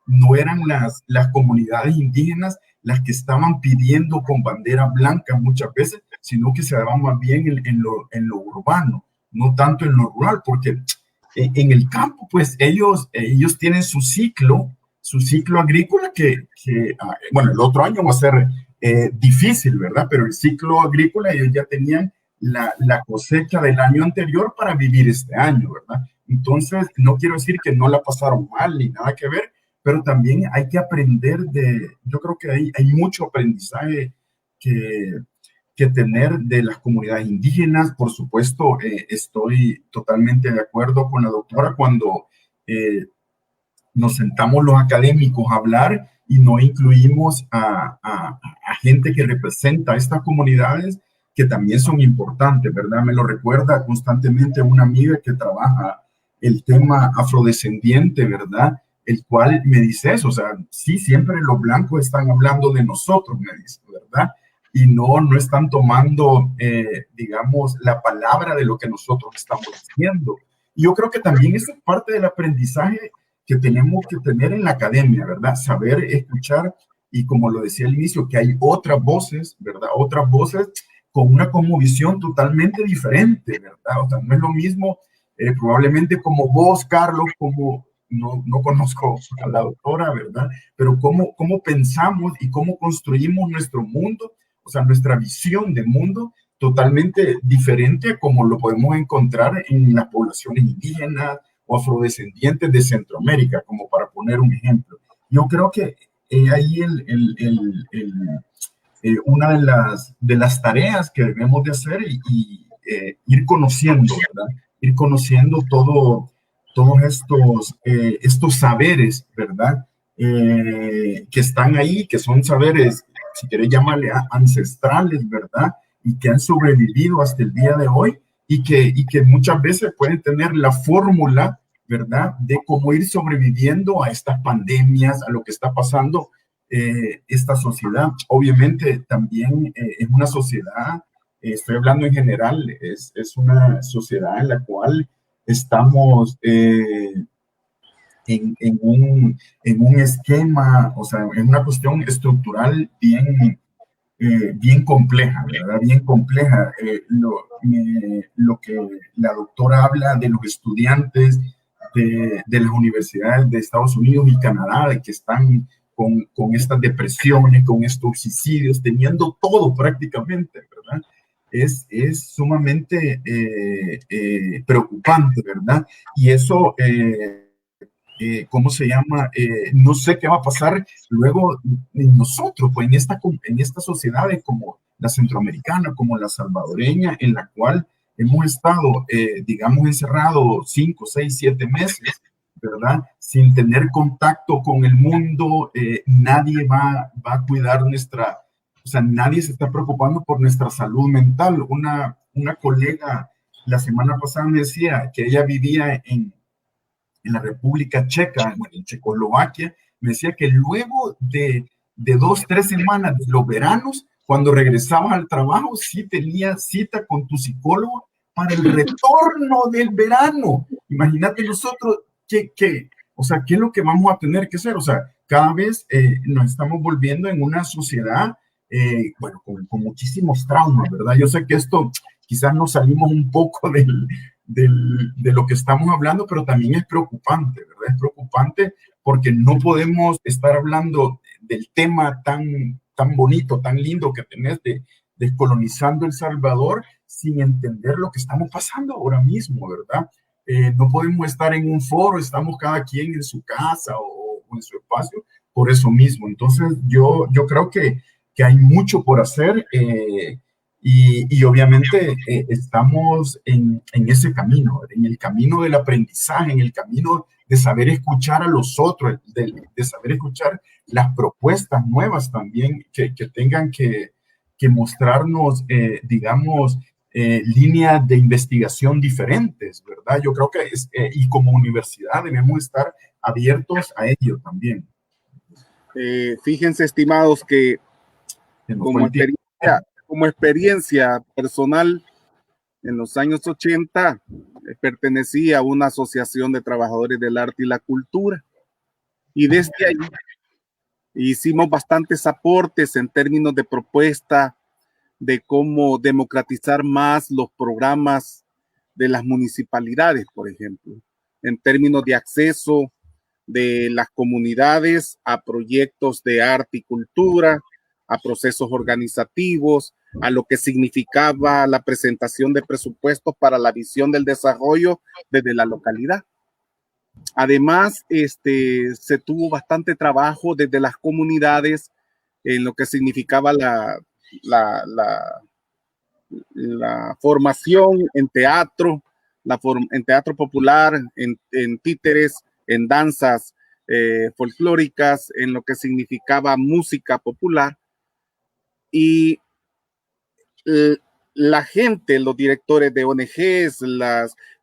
no eran las comunidades indígenas las que estaban pidiendo con bandera blanca muchas veces, sino que se daban más bien en lo urbano, no tanto en lo rural, porque en el campo, pues ellos tienen su ciclo agrícola bueno, el otro año va a ser difícil, ¿verdad? Pero el ciclo agrícola ellos ya tenían la cosecha del año anterior para vivir este año, ¿verdad? Entonces, no quiero decir que no la pasaron mal ni nada que ver, pero también hay que aprender yo creo que hay mucho aprendizaje que tener de las comunidades indígenas. Por supuesto, estoy totalmente de acuerdo con la doctora cuando nos sentamos los académicos a hablar y no incluimos a gente que representa a estas comunidades que también son importantes, ¿verdad? Me lo recuerda constantemente una amiga que trabaja el tema afrodescendiente, ¿verdad? El cual me dice eso, o sea, sí, siempre los blancos están hablando de nosotros, me dice, ¿verdad? Y no están tomando, digamos, la palabra de lo que nosotros estamos diciendo. Y yo creo que también eso es parte del aprendizaje que tenemos que tener en la academia, ¿verdad? Saber escuchar y, como lo decía al inicio, que hay otras voces, ¿verdad? Otras voces con una cosmovisión totalmente diferente, ¿verdad? O sea, no es lo mismo, probablemente como vos, Carlos, como no conozco a la doctora, ¿verdad? Pero cómo pensamos y cómo construimos nuestro mundo, o sea, nuestra visión de mundo totalmente diferente a como lo podemos encontrar en las poblaciones indígenas o afrodescendientes de Centroamérica, como para poner un ejemplo. Yo creo que ahí una de las tareas que debemos de hacer y ir conociendo, ¿verdad? Ir conociendo todos estos saberes, ¿verdad? Que están ahí, que son saberes, si querés llamarle ancestrales, ¿verdad? Y que han sobrevivido hasta el día de hoy y que muchas veces pueden tener la fórmula, ¿verdad? De cómo ir sobreviviendo a estas pandemias, a lo que está pasando esta sociedad. Obviamente también es una sociedad, estoy hablando en general, es una sociedad en la cual estamos en un esquema, o sea, en una cuestión estructural bien compleja, ¿verdad? Bien compleja. Lo que la doctora habla de los estudiantes de las universidades de Estados Unidos y Canadá, de que están con estas depresiones, con estos suicidios, teniendo todo prácticamente, ¿verdad? Es sumamente preocupante, ¿verdad? Y eso, ¿cómo se llama? No sé qué va a pasar luego en nosotros, pues en estas sociedades como la centroamericana, como la salvadoreña, en la cual hemos estado, digamos, encerrados 5, 6, 7 meses, ¿verdad? Sin tener contacto con el mundo, nadie va a cuidar o sea, nadie se está preocupando por nuestra salud mental. Una colega la semana pasada me decía que ella vivía en la República Checa, bueno, en Checoslovaquia, me decía que luego de 2, 3 semanas de los veranos, cuando regresabas al trabajo, sí tenía cita con tu psicólogo para el retorno del verano. Imagínate nosotros, o sea, ¿qué es lo que vamos a tener que hacer? O sea, cada vez nos estamos volviendo en una sociedad, bueno, con muchísimos traumas, ¿verdad? Yo sé que esto quizás nos salimos un poco de lo que estamos hablando, pero también es preocupante, ¿verdad? Es preocupante porque no podemos estar hablando del tema tan bonito, tan lindo que tenés de descolonizando El Salvador sin entender lo que estamos pasando ahora mismo, ¿verdad? No podemos estar en un foro, estamos cada quien en su casa o en su espacio por eso mismo. Entonces, yo creo que hay mucho por hacer. Y obviamente estamos en ese camino, en el camino del aprendizaje, en el camino de saber escuchar a los otros, de saber escuchar las propuestas nuevas también que tengan que mostrarnos, digamos, líneas de investigación diferentes, ¿verdad? Yo creo que y como universidad debemos estar abiertos a ello también. Fíjense, estimados, que como experiencia personal, en los años 80 pertenecía a una asociación de trabajadores del arte y la cultura. Y desde ahí hicimos bastantes aportes en términos de propuesta de cómo democratizar más los programas de las municipalidades, por ejemplo, en términos de acceso de las comunidades a proyectos de arte y cultura, a procesos organizativos, a lo que significaba la presentación de presupuestos para la visión del desarrollo desde la localidad. Además, se tuvo bastante trabajo desde las comunidades en lo que significaba la formación en teatro, en teatro popular, en títeres, en danzas folclóricas, en lo que significaba música popular. Y la gente, los directores de ONGs,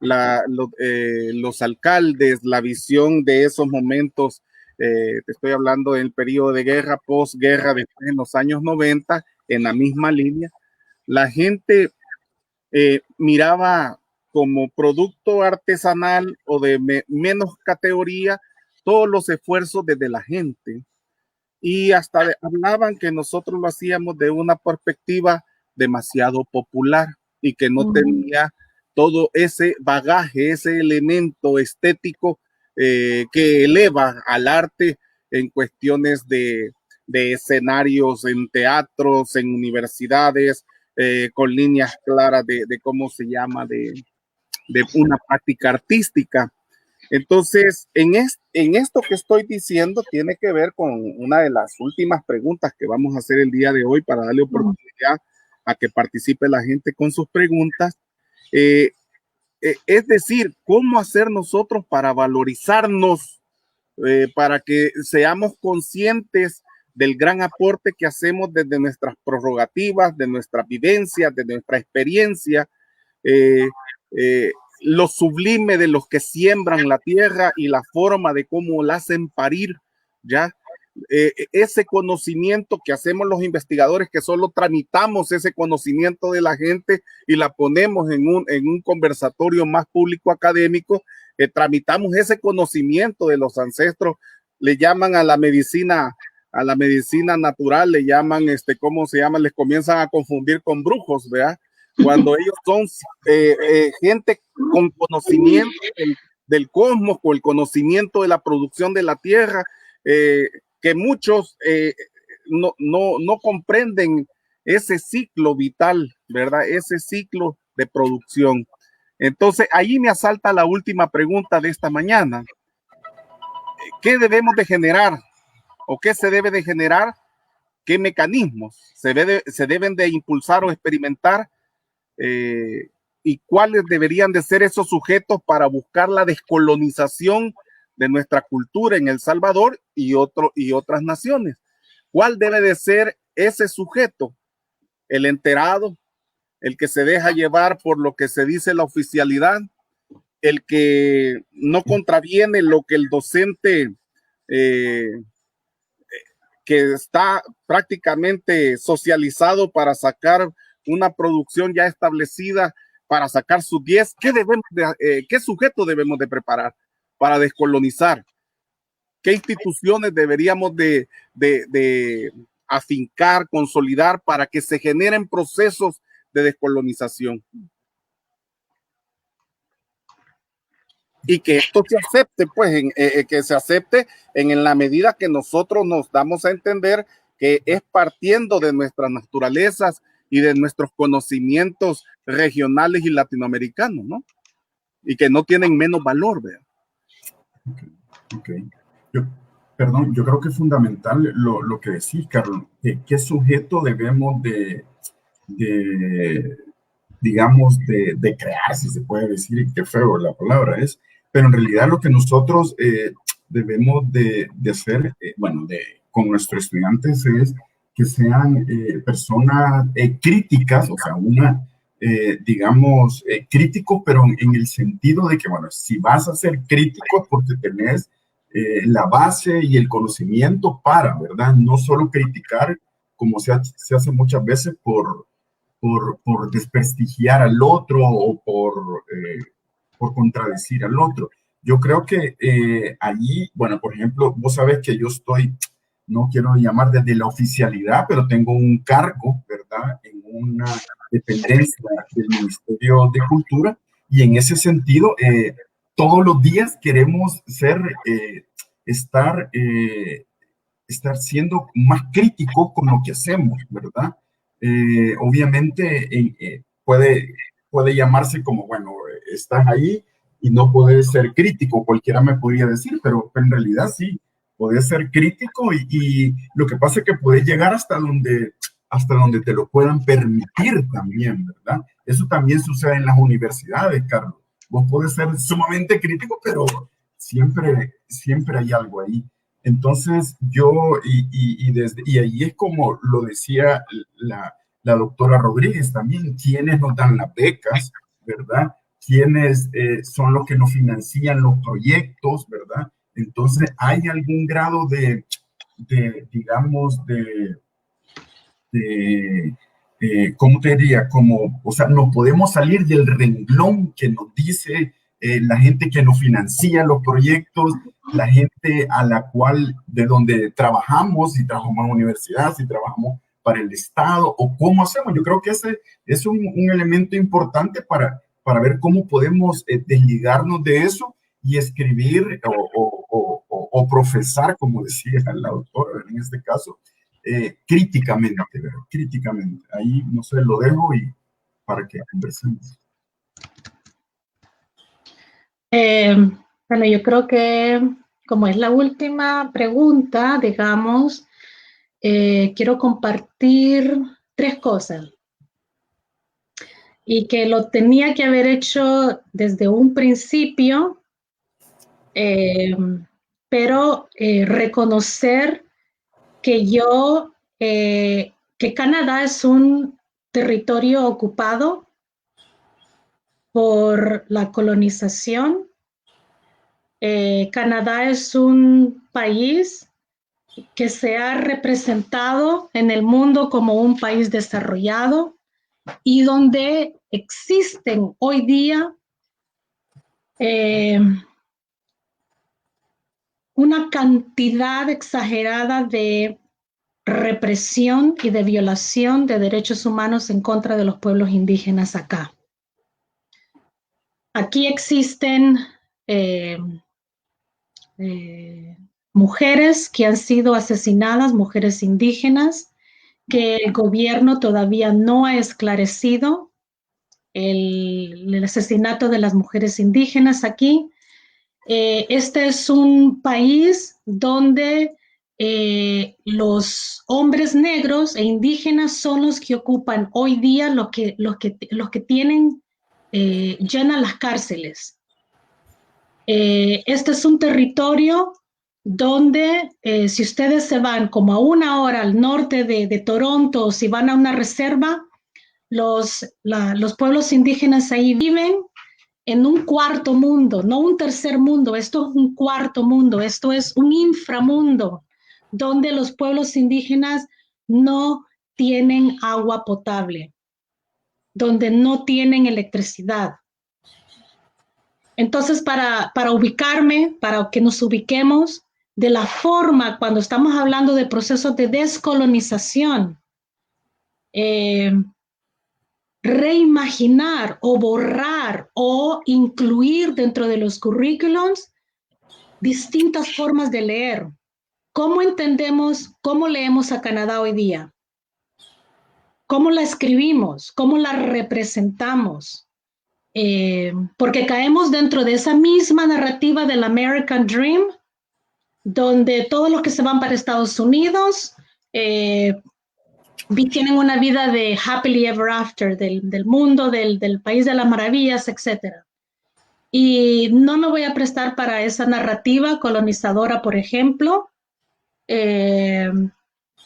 los alcaldes, la visión de esos momentos, te estoy hablando del periodo de guerra, posguerra, después en los años 90, en la misma línea, la gente miraba como producto artesanal o de menos categoría todos los esfuerzos desde la gente, y hasta hablaban que nosotros lo hacíamos de una perspectiva demasiado popular y que no tenía todo ese bagaje, ese elemento estético que eleva al arte en cuestiones de escenarios, en teatros, en universidades, con líneas claras de cómo se llama, de una práctica artística. Entonces, en esto que estoy diciendo tiene que ver con una de las últimas preguntas que vamos a hacer el día de hoy para darle oportunidad a que participe la gente con sus preguntas. Es decir, ¿cómo hacer nosotros para valorizarnos, para que seamos conscientes del gran aporte que hacemos desde nuestras prerrogativas, de nuestras vivencias, de nuestra experiencia, lo sublime de los que siembran la tierra y la forma de cómo la hacen parir, ¿ya? Ese conocimiento que hacemos los investigadores, que solo tramitamos ese conocimiento de la gente y la ponemos en un conversatorio más público académico, tramitamos ese conocimiento de los ancestros, le llaman a la medicina natural, le llaman, ¿cómo se llama? Les comienzan a confundir con brujos, ¿verdad? Cuando ellos son gente con conocimiento del cosmos, con el conocimiento de la producción de la tierra, que muchos no comprenden ese ciclo vital, ¿verdad? Ese ciclo de producción. Entonces, ahí me asalta la última pregunta de esta mañana. ¿Qué debemos de generar? ¿O qué se debe de generar? ¿Qué mecanismos se deben de impulsar o experimentar? Y cuáles deberían de ser esos sujetos para buscar la descolonización de nuestra cultura en El Salvador y otras naciones. ¿Cuál debe de ser ese sujeto? El enterado, el que se deja llevar por lo que se dice la oficialidad, el que no contraviene lo que el docente que está prácticamente socializado para sacar una producción ya establecida, para sacar sus 10, ¿qué sujeto debemos de preparar para descolonizar? ¿Qué instituciones deberíamos de afincar, consolidar para que se generen procesos de descolonización? Y que esto se acepte, pues, que se acepte en la medida que nosotros nos damos a entender que es partiendo de nuestras naturalezas y de nuestros conocimientos regionales y latinoamericanos, ¿no? Y que no tienen menos valor, ¿verdad? Okay. Yo creo que es fundamental lo que decís, Carlos. ¿Qué sujeto debemos digamos, de crear, si se puede decir, y qué feo la palabra es, pero en realidad lo que nosotros debemos de hacer, con nuestros estudiantes es que sean personas críticas, o sea, digamos, crítico, pero en el sentido de que, bueno, si vas a ser crítico es porque tenés la base y el conocimiento para, ¿verdad? No solo criticar como se hace muchas veces por desprestigiar al otro o por contradecir al otro. Yo creo que allí, bueno, por ejemplo, vos sabés que yo estoy, no quiero llamar desde la oficialidad, pero tengo un cargo, ¿verdad? En una dependencia del Ministerio de Cultura y en ese sentido, todos los días queremos estar siendo más crítico con lo que hacemos, ¿verdad? Obviamente puede llamarse como, bueno, estás ahí y no puedes ser crítico, cualquiera me podría decir, pero en realidad sí, puedes ser crítico y lo que pasa es que puedes llegar hasta donde te lo puedan permitir también, ¿verdad? Eso también sucede en las universidades, Carlos. Vos podés ser sumamente crítico, pero siempre hay algo ahí. Entonces y ahí es como lo decía la doctora Rodríguez también, quienes nos dan las becas, ¿verdad? Quienes son los que nos financian los proyectos, ¿verdad? Entonces hay algún grado digamos, ¿cómo te diría? Como, o sea, no podemos salir del renglón que nos dice la gente que nos financia los proyectos, la gente a la cual, de donde trabajamos, si trabajamos en la universidad, si trabajamos para el Estado, o cómo hacemos. Yo creo que ese es un elemento importante para ver cómo podemos desligarnos de eso y escribir o profesar, como decía la doctora en este caso, críticamente, ¿verdad? Críticamente. Ahí, no sé, lo dejo y para que conversemos. Bueno, yo creo que como es la última pregunta, digamos, quiero compartir 3 cosas y que lo tenía que haber hecho desde un principio, pero reconocer que Canadá es un territorio ocupado por la colonización. Canadá es un país que se ha representado en el mundo como un país desarrollado y donde existen hoy día una cantidad exagerada de represión y de violación de derechos humanos en contra de los pueblos indígenas acá. Aquí existen mujeres que han sido asesinadas, mujeres indígenas, que el gobierno todavía no ha esclarecido el asesinato de las mujeres indígenas aquí. Este es un país donde los hombres negros e indígenas son los que ocupan hoy día los que tienen llenan las cárceles. Este es un territorio donde si ustedes se van como a 1 hora al norte de Toronto, si van a una reserva, los pueblos indígenas ahí viven en un cuarto mundo, no un tercer mundo, esto es un cuarto mundo, esto es un inframundo, donde los pueblos indígenas no tienen agua potable, donde no tienen electricidad. Entonces, para ubicarme, para que nos ubiquemos de la forma, cuando estamos hablando de procesos de descolonización, reimaginar o borrar o incluir dentro de los currículums distintas formas de leer. ¿Cómo entendemos, cómo leemos a Canadá hoy día? ¿Cómo la escribimos? ¿Cómo la representamos? Porque caemos dentro de esa misma narrativa del American Dream, donde todos los que se van para Estados Unidos tienen una vida de happily ever after, del mundo, del país de las maravillas, etc. Y no me voy a prestar para esa narrativa colonizadora, por ejemplo,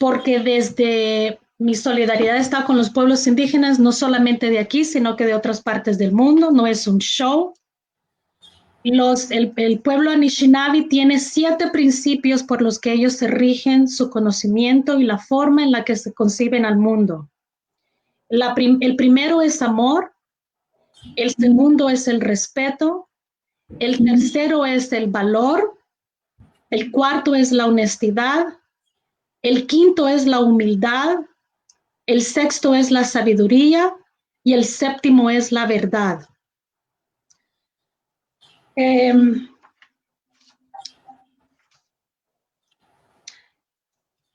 porque desde Mi solidaridad está con los pueblos indígenas, no solamente de aquí, sino que de otras partes del mundo. No es un show. El pueblo Anishinaabe tiene 7 principios por los que ellos se rigen su conocimiento y la forma en la que se conciben al mundo. El primero es amor, el segundo es el respeto, el tercero es el valor, el cuarto es la honestidad, el quinto es la humildad, el sexto es la sabiduría y el séptimo es la verdad.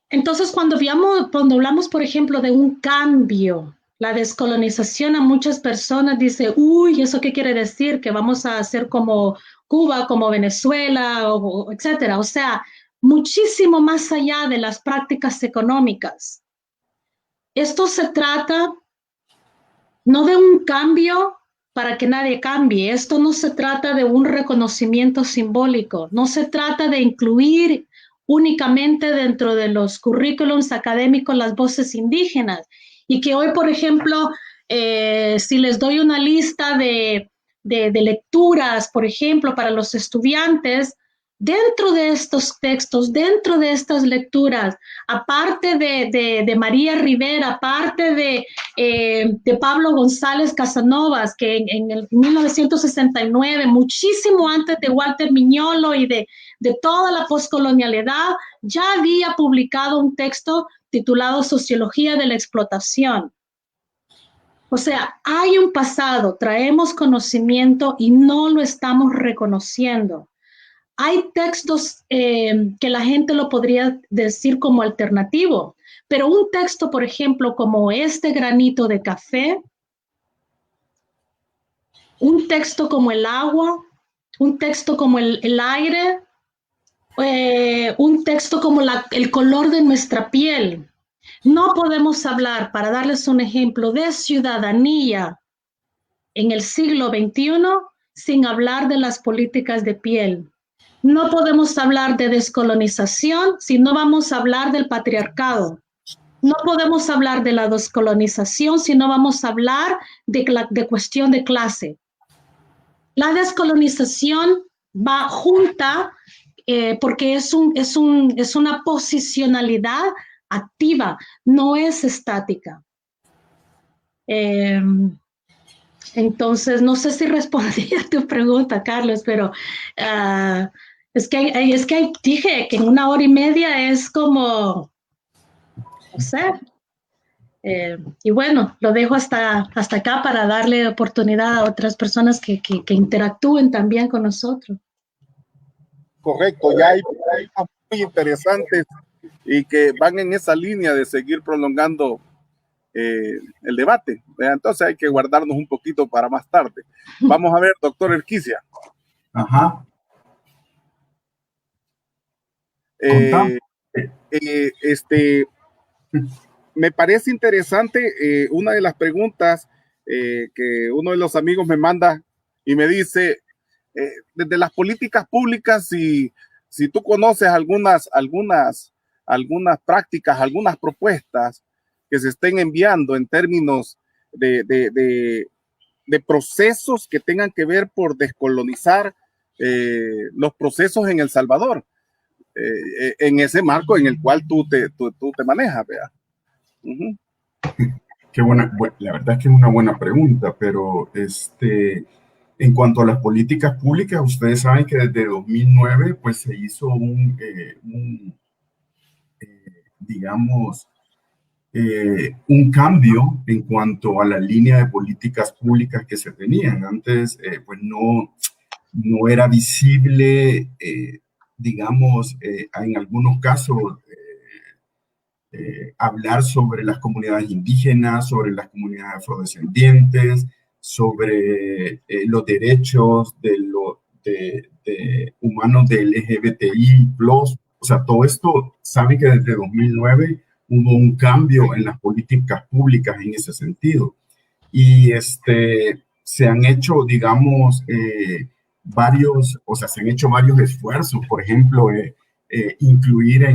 Entonces, cuando hablamos, por ejemplo, de un cambio, la descolonización, a muchas personas dice, uy, ¿eso qué quiere decir? Que vamos a hacer como Cuba, como Venezuela, etcétera. O sea, muchísimo más allá de las prácticas económicas. Esto se trata no de un cambio para que nadie cambie. Esto no se trata de un reconocimiento simbólico. No se trata de incluir únicamente dentro de los currículums académicos las voces indígenas. Y que hoy, por ejemplo, si les doy una lista de lecturas, por ejemplo, para los estudiantes, dentro de estos textos, dentro de estas lecturas, aparte de María Rivera, aparte de Pablo González Casanovas, que en el 1969, muchísimo antes de Walter Miñolo y de toda la poscolonialidad, ya había publicado un texto titulado Sociología de la Explotación. O sea, hay un pasado, traemos conocimiento y no lo estamos reconociendo. Hay textos que la gente lo podría decir como alternativo, pero un texto, por ejemplo, como este granito de café, un texto como el agua, un texto como el aire, un texto como el color de nuestra piel. No podemos hablar, para darles un ejemplo, de ciudadanía en el siglo XXI sin hablar de las políticas de piel. No podemos hablar de descolonización si no vamos a hablar del patriarcado. No podemos hablar de la descolonización si no vamos a hablar de cuestión de clase. La descolonización va junta porque es una posicionalidad activa, no es estática. Entonces, no sé si respondí a tu pregunta, Carlos, pero es que dije que en 1 hora y media es como, no sé. Y bueno, lo dejo hasta acá para darle oportunidad a otras personas que interactúen también con nosotros. Correcto, ya hay preguntas muy interesantes y que van en esa línea de seguir prolongando el debate. Entonces hay que guardarnos un poquito para más tarde. Vamos a ver, doctor Erquicia. Ajá. Me parece interesante una de las preguntas que uno de los amigos me manda y me dice, desde las políticas públicas, si tú conoces algunas prácticas, algunas propuestas que se estén enviando en términos de procesos que tengan que ver por descolonizar los procesos en El Salvador, en ese marco en el cual tú te manejas, ¿verdad? Uh-huh. Qué buena, la verdad es que es una buena pregunta, pero en cuanto a las políticas públicas, ustedes saben que desde 2009 pues se hizo un cambio en cuanto a la línea de políticas públicas que se tenían. Antes pues no era visible, en algunos casos hablar sobre las comunidades indígenas, sobre las comunidades afrodescendientes, sobre los derechos de humanos de LGBTI+. O sea, todo esto, saben que desde 2009 hubo un cambio en las políticas públicas en ese sentido. Y se han hecho, varios esfuerzos, por ejemplo, incluir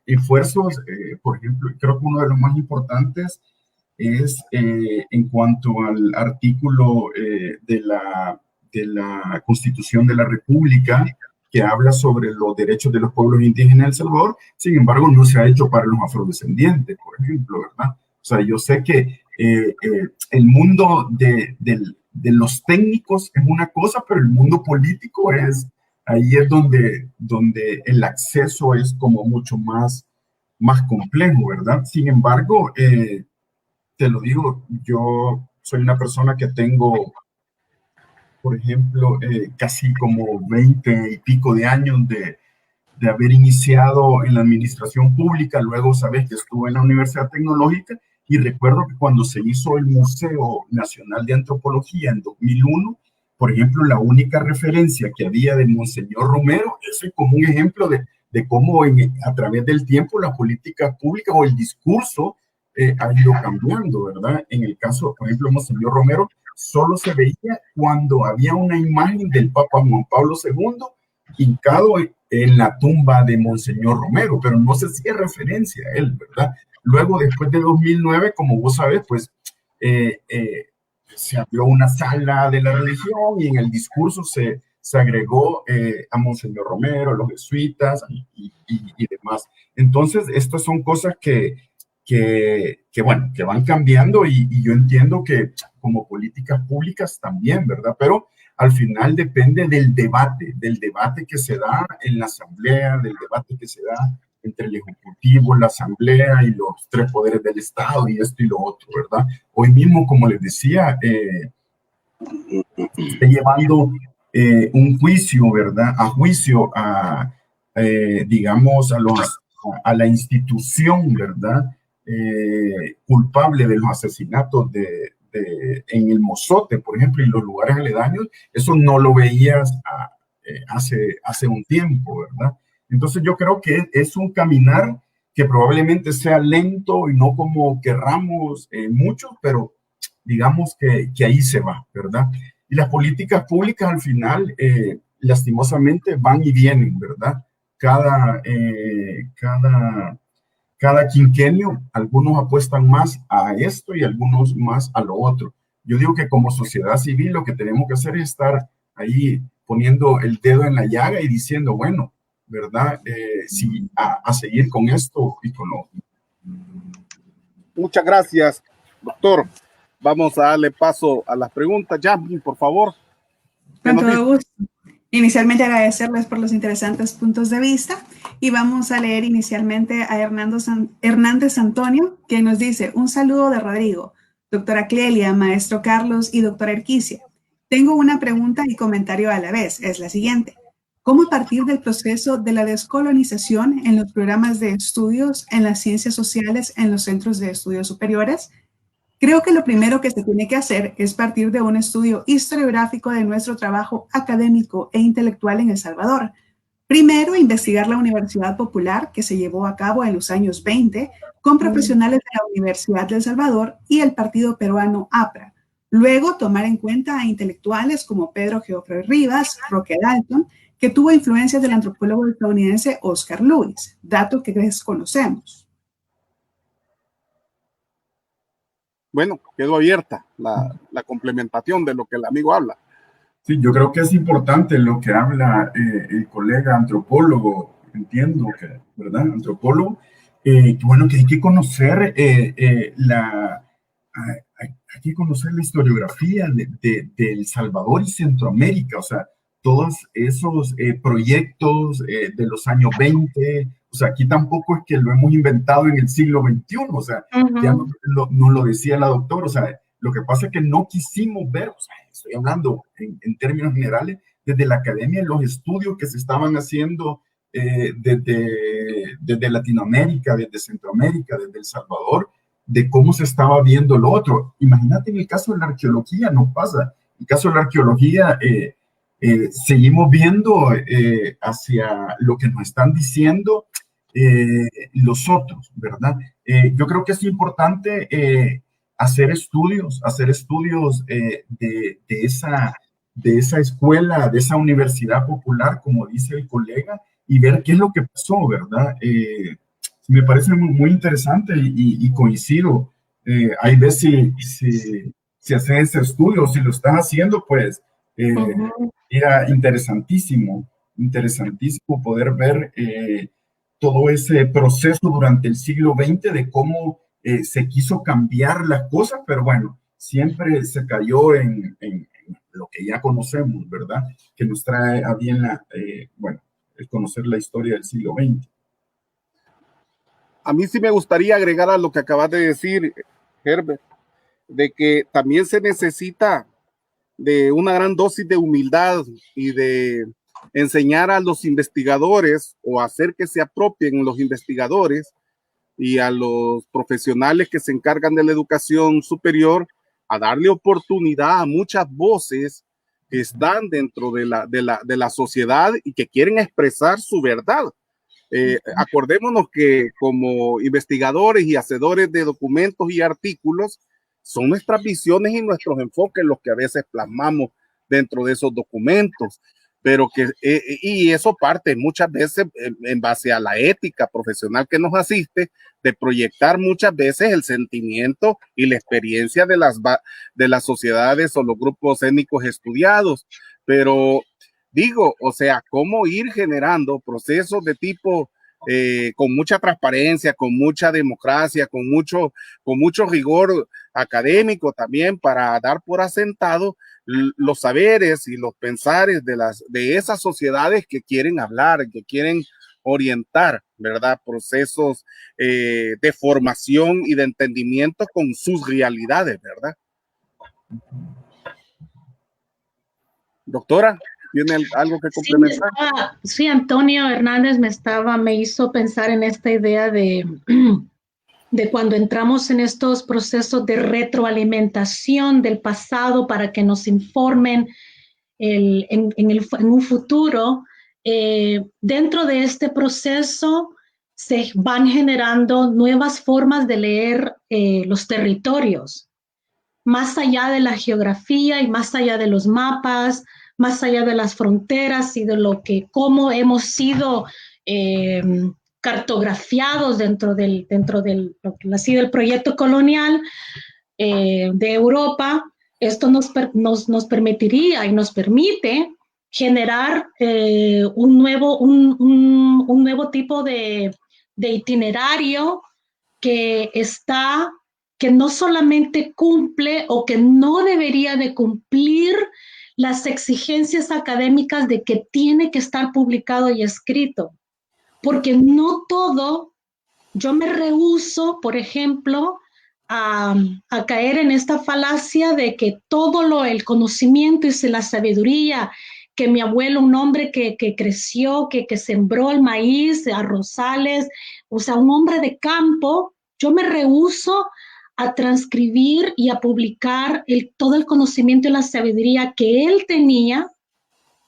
esfuerzos, por ejemplo, creo que uno de los más importantes es en cuanto al artículo de la Constitución de la República, que habla sobre los derechos de los pueblos indígenas de El Salvador. Sin embargo, no se ha hecho para los afrodescendientes, por ejemplo, ¿verdad? O sea, yo sé que el mundo de los técnicos es una cosa, pero el mundo político ahí es donde el acceso es como mucho más complejo, ¿verdad? Sin embargo, te lo digo, yo soy una persona que tengo, por ejemplo, casi como 20 y pico de años de haber iniciado en la administración pública, luego sabes que estuve en la Universidad Tecnológica y recuerdo que cuando se hizo el Museo Nacional de Antropología en 2001, por ejemplo, la única referencia que había de Monseñor Romero, eso es como un ejemplo de cómo a través del tiempo la política pública o el discurso ha ido cambiando, ¿verdad? En el caso, por ejemplo, Monseñor Romero solo se veía cuando había una imagen del Papa Juan Pablo II hincado en la tumba de Monseñor Romero, pero no se hacía referencia a él, ¿verdad? Luego, después de 2009, como vos sabés, pues se abrió una sala de la religión y en el discurso se agregó a Monseñor Romero, a los jesuitas y demás. Entonces, estas son cosas bueno, que van cambiando y yo entiendo que como políticas públicas también, ¿verdad? Pero al final depende del debate que se da en la asamblea, del debate que se da entre el ejecutivo, la asamblea y los tres poderes del Estado y esto y lo otro, ¿verdad? Hoy mismo, como les decía, estoy llevando un juicio, ¿verdad? A juicio digamos, a la institución, ¿verdad? Culpable de los asesinatos en el Mozote, por ejemplo, y los lugares aledaños. Eso no lo veías hace un tiempo, ¿verdad? Entonces yo creo que es un caminar que probablemente sea lento y no como querramos muchos, pero digamos que ahí se va, ¿verdad? Y las políticas públicas al final, lastimosamente, van y vienen, ¿verdad? Cada quinquenio, algunos apuestan más a esto y algunos más a lo otro. Yo digo que como sociedad civil lo que tenemos que hacer es estar ahí poniendo el dedo en la llaga y diciendo, bueno, ¿verdad? Sí, a seguir con esto y con lo otro. Muchas gracias, doctor. Vamos a darle paso a las preguntas. Jasmine, por favor. Con todo gusto. Inicialmente agradecerles por los interesantes puntos de vista y vamos a leer inicialmente a Hernández Antonio, que nos dice: un saludo de Rodrigo, doctora Clelia, maestro Carlos y doctora Erquicia. Tengo una pregunta y comentario a la vez. Es la siguiente: ¿cómo a partir del proceso de la descolonización en los programas de estudios en las ciencias sociales en los centros de estudios superiores? Creo que lo primero que se tiene que hacer es partir de un estudio historiográfico de nuestro trabajo académico e intelectual en El Salvador. Primero, investigar la Universidad Popular, que se llevó a cabo en los años 20, con profesionales de la Universidad de El Salvador y el partido peruano APRA. Luego, tomar en cuenta a intelectuales como Pedro Geoffroy Rivas, Roque Dalton, que tuvo influencias del antropólogo estadounidense Oscar Lewis, dato que desconocemos. Bueno, quedó abierta la complementación de lo que el amigo habla. Sí, yo creo que es importante lo que habla el colega antropólogo, entiendo que, ¿verdad? Antropólogo, bueno, que hay que conocer hay que conocer la historiografía de El Salvador y Centroamérica, o sea, todos esos proyectos de los años 20, o sea, aquí tampoco es que lo hemos inventado en el siglo XXI, o sea, ya nos lo decía la doctora, o sea, lo que pasa es que no quisimos ver, o sea, estoy hablando en términos generales, desde la academia, los estudios que se estaban haciendo desde Latinoamérica, desde Centroamérica, desde El Salvador, de cómo se estaba viendo lo otro. Imagínate en el caso de la arqueología, no pasa. En el caso de la arqueología, seguimos viendo hacia lo que nos están diciendo los otros, ¿verdad? Yo creo que es importante hacer estudios de esa escuela, de esa universidad popular, como dice el colega, y ver qué es lo que pasó, ¿verdad? Me parece muy interesante y coincido. Hay veces si haces ese estudio, si lo estás haciendo, pues era interesantísimo, interesantísimo poder ver todo ese proceso durante el siglo XX de cómo se quiso cambiar las cosas, pero bueno, siempre se cayó en lo que ya conocemos, ¿verdad? Que nos trae a bien bueno, el conocer la historia del siglo XX. A mí sí me gustaría agregar a lo que acabas de decir, Herbert, de que también se necesita de una gran dosis de humildad y de enseñar a los investigadores o hacer que se apropien los investigadores y a los profesionales que se encargan de la educación superior a darle oportunidad a muchas voces que están dentro de la sociedad y que quieren expresar su verdad. Acordémonos que como investigadores y hacedores de documentos y artículos, son nuestras visiones y nuestros enfoques los que a veces plasmamos dentro de esos documentos, pero que, y eso parte muchas veces en base a la ética profesional que nos asiste, de proyectar muchas veces el sentimiento y la experiencia de las sociedades o los grupos étnicos estudiados, pero digo, o sea, cómo ir generando procesos de tipo con mucha transparencia, con mucha democracia, con mucho rigor académico también para dar por asentado los saberes y los pensares de esas sociedades que quieren hablar, que quieren orientar, ¿verdad? Procesos de formación y de entendimiento con sus realidades, ¿verdad? Doctora, ¿tiene algo que complementar? Sí, Antonio Hernández me hizo pensar en esta idea de cuando entramos en estos procesos de retroalimentación del pasado para que nos informen en un futuro. Dentro de este proceso se van generando nuevas formas de leer los territorios, más allá de la geografía y más allá de los mapas, más allá de las fronteras y de cómo hemos sido cartografiados dentro del proyecto colonial de Europa. Esto nos permitiría y nos permite generar un nuevo tipo de itinerario que no solamente cumple o que no debería de cumplir las exigencias académicas de que tiene que estar publicado y escrito, porque no todo, yo me rehúso, por ejemplo, a caer en esta falacia de que todo el conocimiento y la sabiduría que mi abuelo, un hombre que creció, que sembró el maíz, arrozales, o sea, un hombre de campo, yo me rehúso a transcribir y a publicar todo el conocimiento y la sabiduría que él tenía,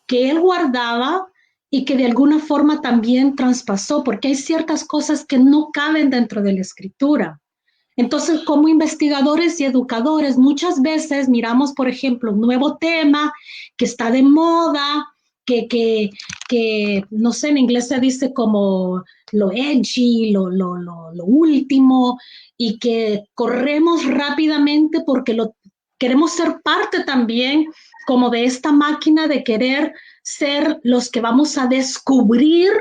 que él guardaba y que de alguna forma también traspasó, porque hay ciertas cosas que no caben dentro de la escritura. Entonces, como investigadores y educadores, muchas veces miramos, por ejemplo, un nuevo tema que está de moda, que no sé, en inglés se dice como lo edgy, lo último, y que corremos rápidamente porque queremos ser parte también como de esta máquina de querer ser los que vamos a descubrir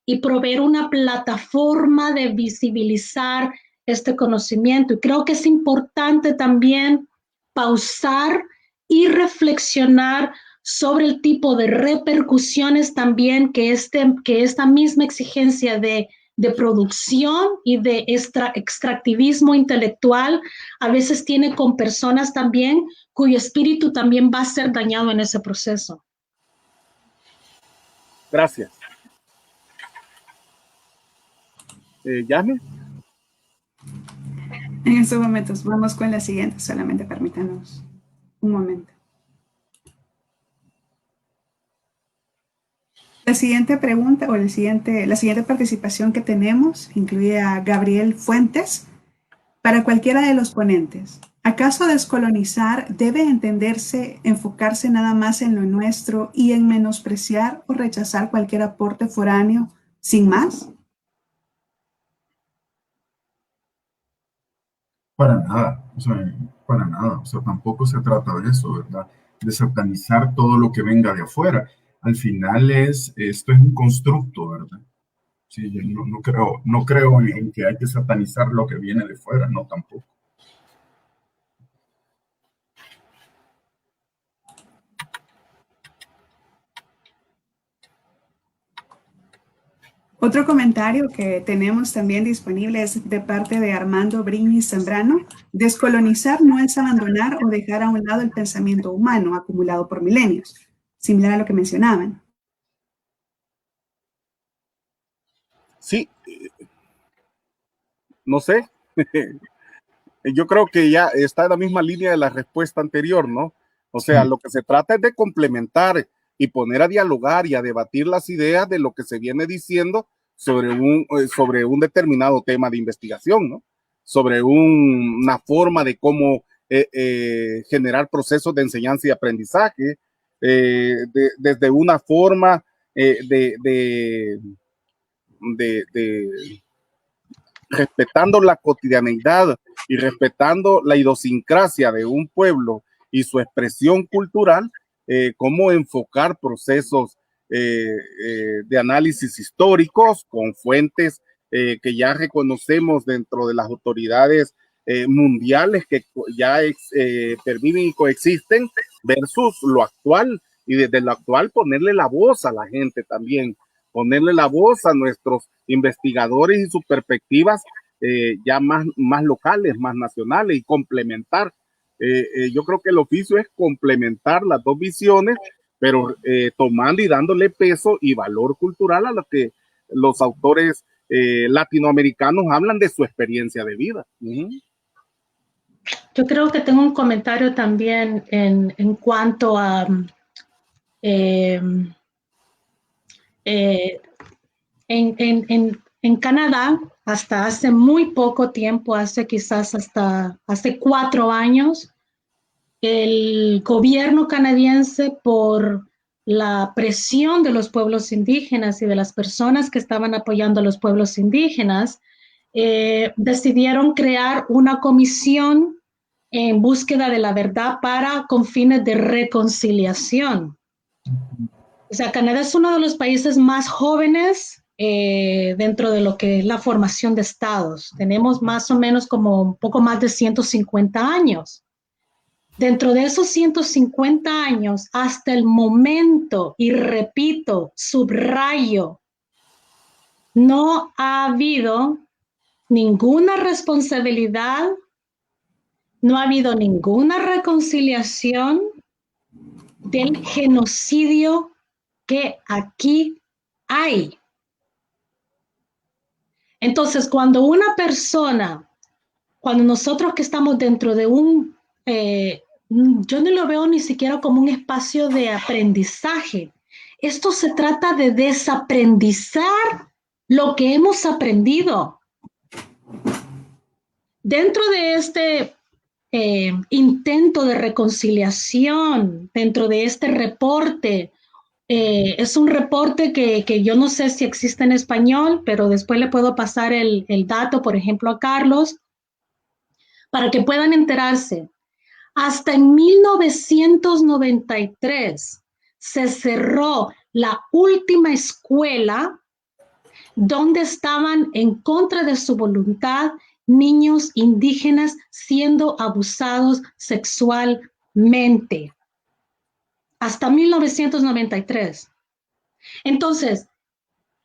y proveer una plataforma de visibilizar este conocimiento. Y creo que es importante también pausar y reflexionar sobre el tipo de repercusiones también que esta misma exigencia de producción y de extractivismo intelectual a veces tiene con personas también cuyo espíritu también va a ser dañado en ese proceso. Gracias. ¿Yasmin? En estos momentos vamos con la siguiente, solamente permítanos un momento. La siguiente pregunta o la siguiente participación que tenemos incluye a Gabriel Fuentes. Para cualquiera de los ponentes, ¿acaso descolonizar debe enfocarse nada más en lo nuestro y en menospreciar o rechazar cualquier aporte foráneo sin más? Para nada, o sea, para nada, o sea, tampoco se trata de eso, ¿verdad? De satanizar todo lo que venga de afuera. Al final esto es un constructo, ¿verdad? Sí, yo no creo en que hay que satanizar lo que viene de fuera, no tampoco. Otro comentario que tenemos también disponible es de parte de Armando Briñis Zambrano. Descolonizar no es abandonar o dejar a un lado el pensamiento humano acumulado por milenios, similar a lo que mencionaban. Sí, no sé. Yo creo que ya está en la misma línea de la respuesta anterior, ¿no? O sea, lo que se trata es de complementar y poner a dialogar y a debatir las ideas de lo que se viene diciendo sobre un determinado tema de investigación, ¿no? Sobre una forma de cómo generar procesos de enseñanza y aprendizaje, desde una forma de respetando la cotidianeidad y respetando la idiosincrasia de un pueblo y su expresión cultural, cómo enfocar procesos de análisis históricos con fuentes que ya reconocemos dentro de las autoridades mundiales que ya perviven y coexisten versus lo actual, y desde lo actual ponerle la voz a la gente también, ponerle la voz a nuestros investigadores y sus perspectivas ya más locales, más nacionales, y complementar. Yo creo que el oficio es complementar las dos visiones, pero tomando y dándole peso y valor cultural a lo que los autores latinoamericanos hablan de su experiencia de vida. Yo creo que tengo un comentario también en cuanto a en Canadá, hasta hace muy poco tiempo, quizás hasta hace 4 años, el gobierno canadiense, por la presión de los pueblos indígenas y de las personas que estaban apoyando a los pueblos indígenas, decidieron crear una comisión en búsqueda de la verdad con fines de reconciliación. O sea, Canadá es uno de los países más jóvenes dentro de lo que es la formación de estados. Tenemos más o menos como un poco más de 150 años. Dentro de esos 150 años, hasta el momento, y repito, subrayo, no ha habido ninguna responsabilidad, no ha habido ninguna reconciliación del genocidio que aquí hay. Entonces, cuando nosotros que estamos dentro de yo no lo veo ni siquiera como un espacio de aprendizaje. Esto se trata de desaprendizar lo que hemos aprendido. Dentro de este intento de reconciliación, dentro de este reporte, es un reporte que yo no sé si existe en español, pero después le puedo pasar el dato, por ejemplo, a Carlos, para que puedan enterarse. Hasta en 1993 se cerró la última escuela donde estaban en contra de su voluntad niños indígenas siendo abusados sexualmente. Hasta 1993. Entonces,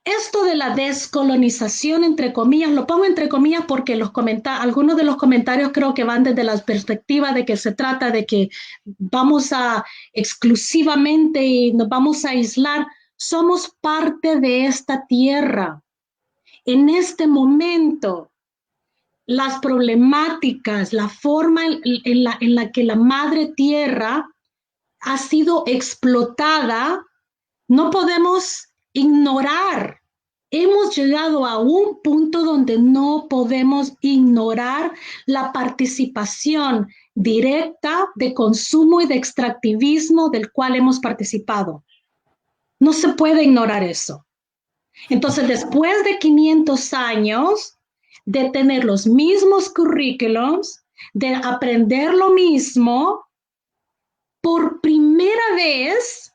esto de la descolonización, entre comillas, lo pongo entre comillas porque algunos de los comentarios creo que van desde la perspectiva de que se trata de que vamos a exclusivamente y nos vamos a aislar. Somos parte de esta tierra. En este momento, las problemáticas, la forma en la que la madre tierra ha sido explotada, no podemos ignorar. Hemos llegado a un punto donde no podemos ignorar la participación directa de consumo y de extractivismo del cual hemos participado. No se puede ignorar eso. Entonces, después de 500 años de tener los mismos currículums, de aprender lo mismo por primera vez,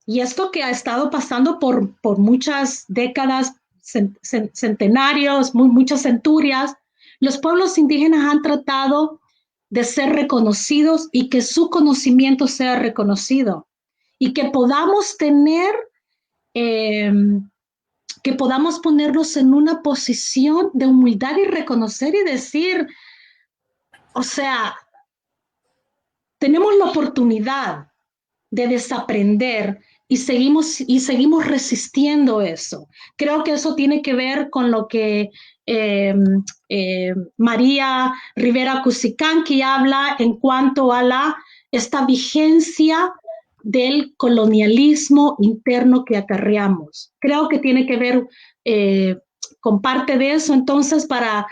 y esto que ha estado pasando por muchas décadas, centenarios, muchas centurias, los pueblos indígenas han tratado de ser reconocidos y que su conocimiento sea reconocido y que podamos tener, que podamos ponernos en una posición de humildad y reconocer y decir, o sea, tenemos la oportunidad de desaprender y seguimos resistiendo eso. Creo que eso tiene que ver con lo que María Rivera Cusicanqui habla en cuanto a esta vigencia del colonialismo interno que acarreamos. Creo que tiene que ver con parte de eso. Entonces, para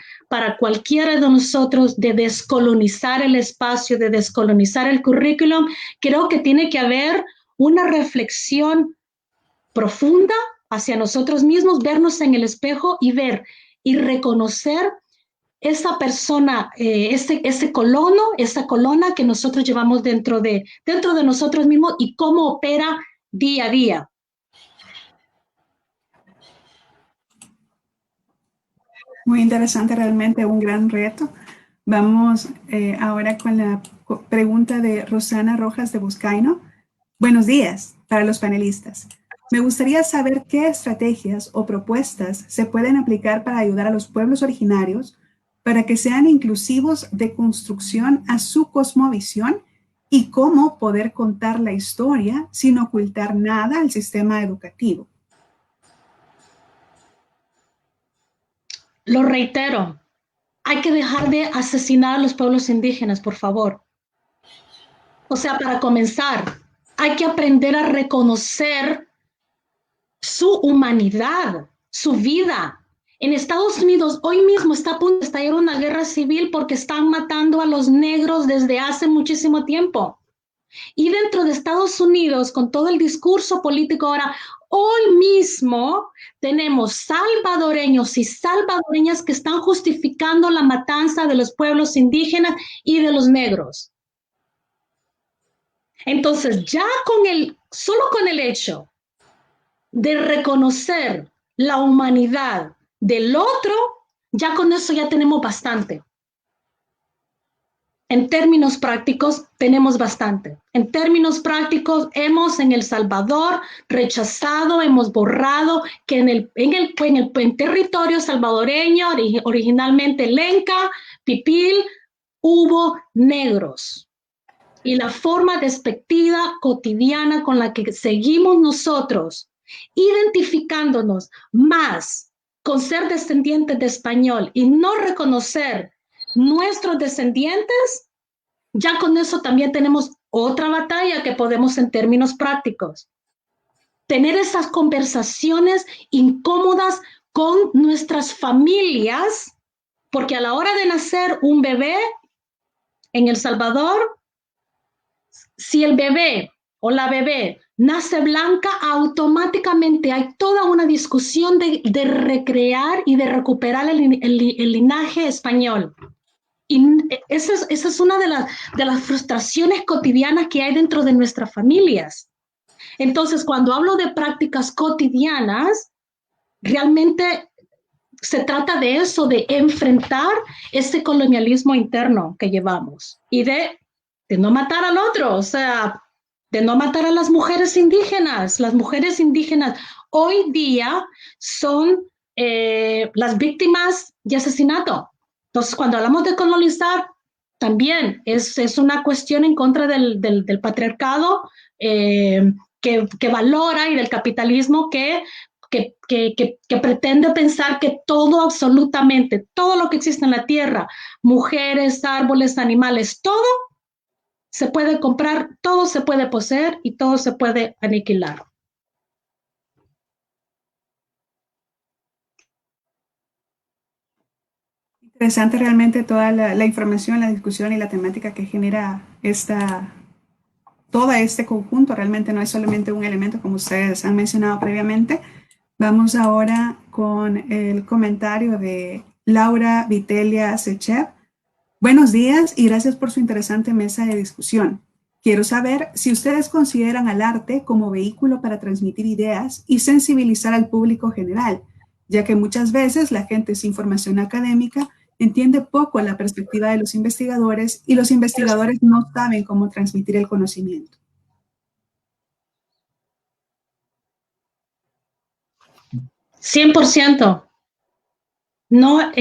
cualquiera de nosotros de descolonizar el espacio, de descolonizar el currículum, creo que tiene que haber una reflexión profunda hacia nosotros mismos, vernos en el espejo y ver y reconocer esa persona, ese colono, esa colona que nosotros llevamos dentro de nosotros mismos y cómo opera día a día. Muy interesante, realmente un gran reto. Vamos ahora con la pregunta de Rosana Rojas de Buscaino. Buenos días para los panelistas. Me gustaría saber qué estrategias o propuestas se pueden aplicar para ayudar a los pueblos originarios para que sean inclusivos de construcción a su cosmovisión y cómo poder contar la historia sin ocultar nada al sistema educativo. Lo reitero, hay que dejar de asesinar a los pueblos indígenas, por favor. O sea, para comenzar, hay que aprender a reconocer su humanidad, su vida. En Estados Unidos hoy mismo está a punto de estallar una guerra civil porque están matando a los negros desde hace muchísimo tiempo. Y dentro de Estados Unidos, con todo el discurso político ahora, hoy mismo tenemos salvadoreños y salvadoreñas que están justificando la matanza de los pueblos indígenas y de los negros. Entonces, ya solo con el hecho de reconocer la humanidad del otro, ya con eso ya tenemos bastante. En términos prácticos, tenemos bastante. En términos prácticos, hemos en El Salvador rechazado, hemos borrado que en territorio salvadoreño, originalmente Lenca, Pipil, hubo negros. Y la forma despectiva cotidiana con la que seguimos nosotros identificándonos más con ser descendientes de español y no reconocer nuestros descendientes, ya con eso también tenemos otra batalla que podemos en términos prácticos. Tener esas conversaciones incómodas con nuestras familias, porque a la hora de nacer un bebé en El Salvador, si el bebé o la bebé nace blanca, automáticamente hay toda una discusión de recrear y de recuperar el linaje español. Y esa es una de las frustraciones cotidianas que hay dentro de nuestras familias. Entonces, cuando hablo de prácticas cotidianas, realmente se trata de eso, de enfrentar ese colonialismo interno que llevamos y de no matar al otro, o sea, de no matar a las mujeres indígenas. Las mujeres indígenas hoy día son las víctimas de asesinato. Entonces, cuando hablamos de colonizar, también es una cuestión en contra del patriarcado que valora y del capitalismo que pretende pensar que todo, absolutamente, todo lo que existe en la tierra, mujeres, árboles, animales, todo se puede comprar, todo se puede poseer y todo se puede aniquilar. Interesante realmente toda la información, la discusión y la temática que genera todo este conjunto. Realmente no es solamente un elemento como ustedes han mencionado previamente. Vamos ahora con el comentario de Laura Vitelia Sechev. Buenos días y gracias por su interesante mesa de discusión. Quiero saber si ustedes consideran al arte como vehículo para transmitir ideas y sensibilizar al público general, ya que muchas veces la gente sin formación académica entiende poco la perspectiva de los investigadores y los investigadores no saben cómo transmitir el conocimiento. ¡100%! No,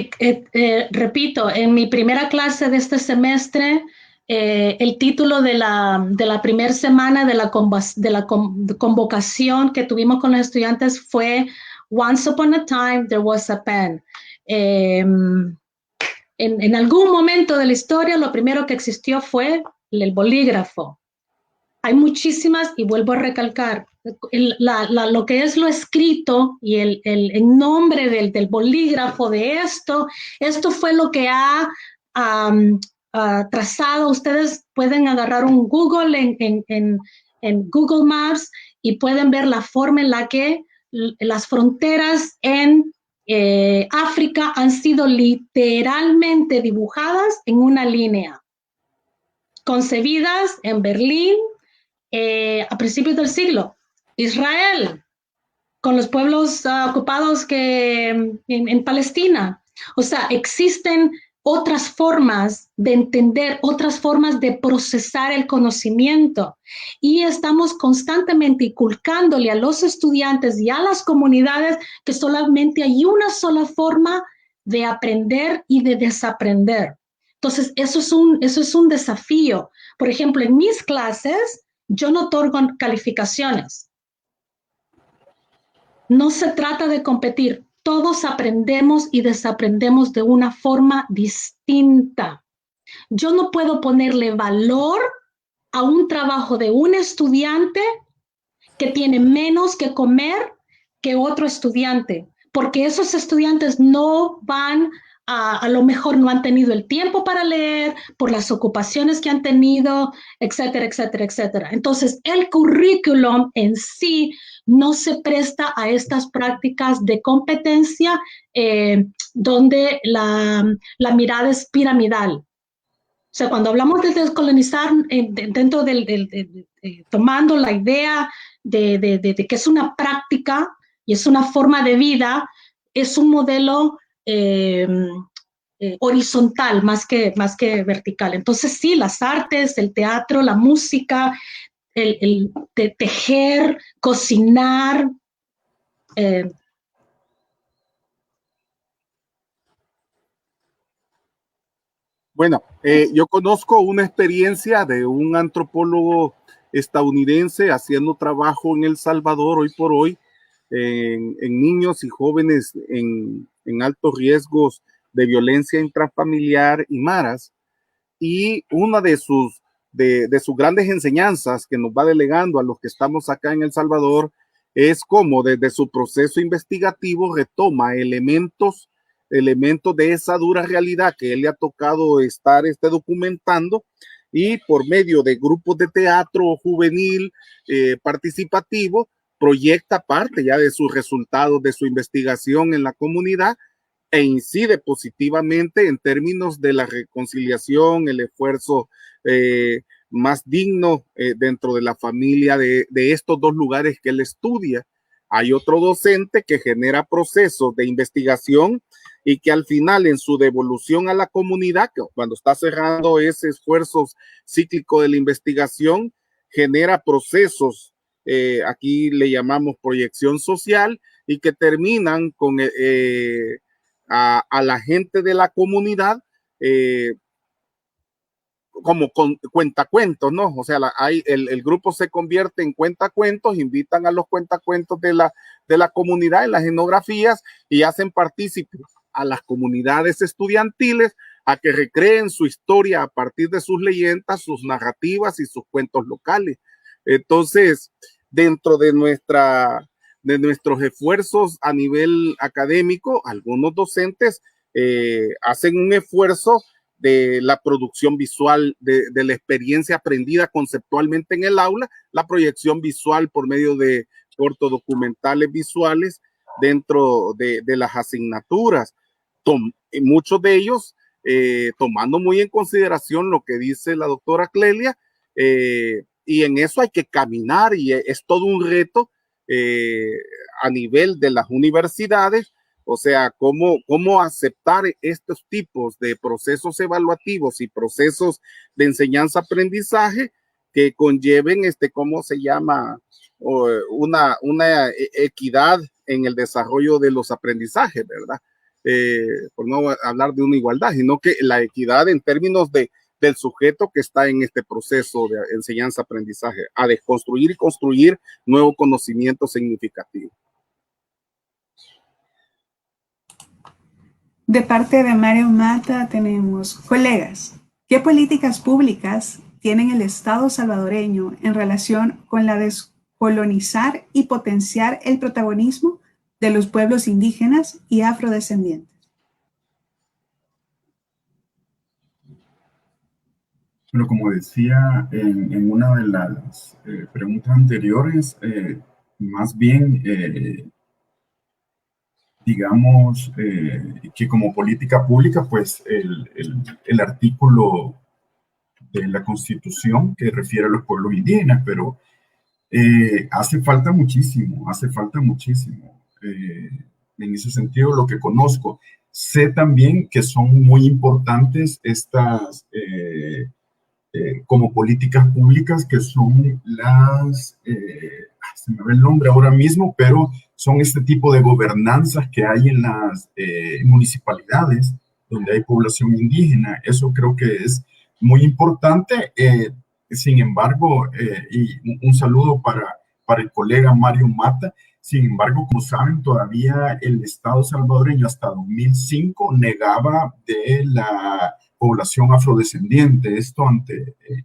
repito, en mi primera clase de este semestre, el título de la primera semana de la convocación que tuvimos con los estudiantes fue Once Upon a Time There Was a Pen. En algún momento de la historia, lo primero que existió fue el bolígrafo. Hay muchísimas, y vuelvo a recalcar, lo que es lo escrito y el nombre del bolígrafo de esto fue lo que ha trazado. Ustedes pueden agarrar un Google en Google Maps y pueden ver la forma en la que las fronteras en África han sido literalmente dibujadas en una línea, concebidas en Berlín, a principios del siglo. Israel, con los pueblos ocupados en Palestina. O sea, existen otras formas de entender, otras formas de procesar el conocimiento, y estamos constantemente inculcándole a los estudiantes y a las comunidades que solamente hay una sola forma de aprender y de desaprender. Entonces, eso es un desafío. Por ejemplo, en mis clases, yo no otorgo calificaciones. No se trata de competir. Todos aprendemos y desaprendemos de una forma distinta. Yo no puedo ponerle valor a un trabajo de un estudiante que tiene menos que comer que otro estudiante, porque esos estudiantes no van a lo mejor no han tenido el tiempo para leer por las ocupaciones que han tenido, etcétera, etcétera, etcétera. Entonces, el currículum en sí no se presta a estas prácticas de competencia donde la mirada es piramidal. O sea, cuando hablamos de descolonizar dentro tomando la idea de que es una práctica y es una forma de vida, es un modelo horizontal más que vertical. Entonces sí, las artes, el teatro, la música, el tejer, cocinar. Bueno, yo conozco una experiencia de un antropólogo estadounidense haciendo trabajo en El Salvador hoy por hoy en niños y jóvenes en altos riesgos de violencia intrafamiliar y maras. Y una de sus grandes enseñanzas que nos va delegando a los que estamos acá en El Salvador es cómo desde su proceso investigativo retoma elementos de esa dura realidad que él le ha tocado estar documentando, y por medio de grupos de teatro juvenil participativo proyecta parte ya de sus resultados de su investigación en la comunidad e incide positivamente en términos de la reconciliación, el esfuerzo más digno dentro de la familia de estos dos lugares que él estudia. Hay otro docente que genera procesos de investigación y que al final en su devolución a la comunidad, que cuando está cerrando ese esfuerzo cíclico de la investigación, genera procesos, aquí le llamamos proyección social, y que terminan con a la gente de la comunidad como cuentacuentos, ¿no? O sea, el grupo se convierte en cuentacuentos, invitan a los cuentacuentos de la comunidad en las etnografías y hacen partícipes a las comunidades estudiantiles a que recreen su historia a partir de sus leyendas, sus narrativas y sus cuentos locales. Entonces, dentro de nuestros esfuerzos a nivel académico, algunos docentes hacen un esfuerzo de la producción visual, de la experiencia aprendida conceptualmente en el aula, la proyección visual por medio de cortodocumentales visuales dentro de las asignaturas. Muchos de ellos tomando muy en consideración lo que dice la doctora Clelia, y en eso hay que caminar y es todo un reto a nivel de las universidades, o sea, cómo aceptar estos tipos de procesos evaluativos y procesos de enseñanza-aprendizaje que conlleven, ¿cómo se llama? Una equidad en el desarrollo de los aprendizajes, ¿verdad? Por no hablar de una igualdad, sino que la equidad en términos del sujeto que está en este proceso de enseñanza-aprendizaje, a desconstruir y construir nuevo conocimiento significativo. De parte de Mario Mata tenemos: colegas, ¿qué políticas públicas tienen el Estado salvadoreño en relación con la descolonizar y potenciar el protagonismo de los pueblos indígenas y afrodescendientes? Bueno, como decía en una de las preguntas anteriores, más bien, digamos, que como política pública, pues el artículo de la Constitución que refiere a los pueblos indígenas, pero hace falta muchísimo, en ese sentido, lo que conozco. Sé también que son muy importantes estas, como políticas públicas, que son se me ve el nombre ahora mismo, pero son este tipo de gobernanzas que hay en las municipalidades donde hay población indígena. Eso creo que es muy importante. Sin embargo, y un saludo para el colega Mario Mata. Sin embargo, como saben, todavía el Estado salvadoreño hasta 2005 negaba de la población afrodescendiente, esto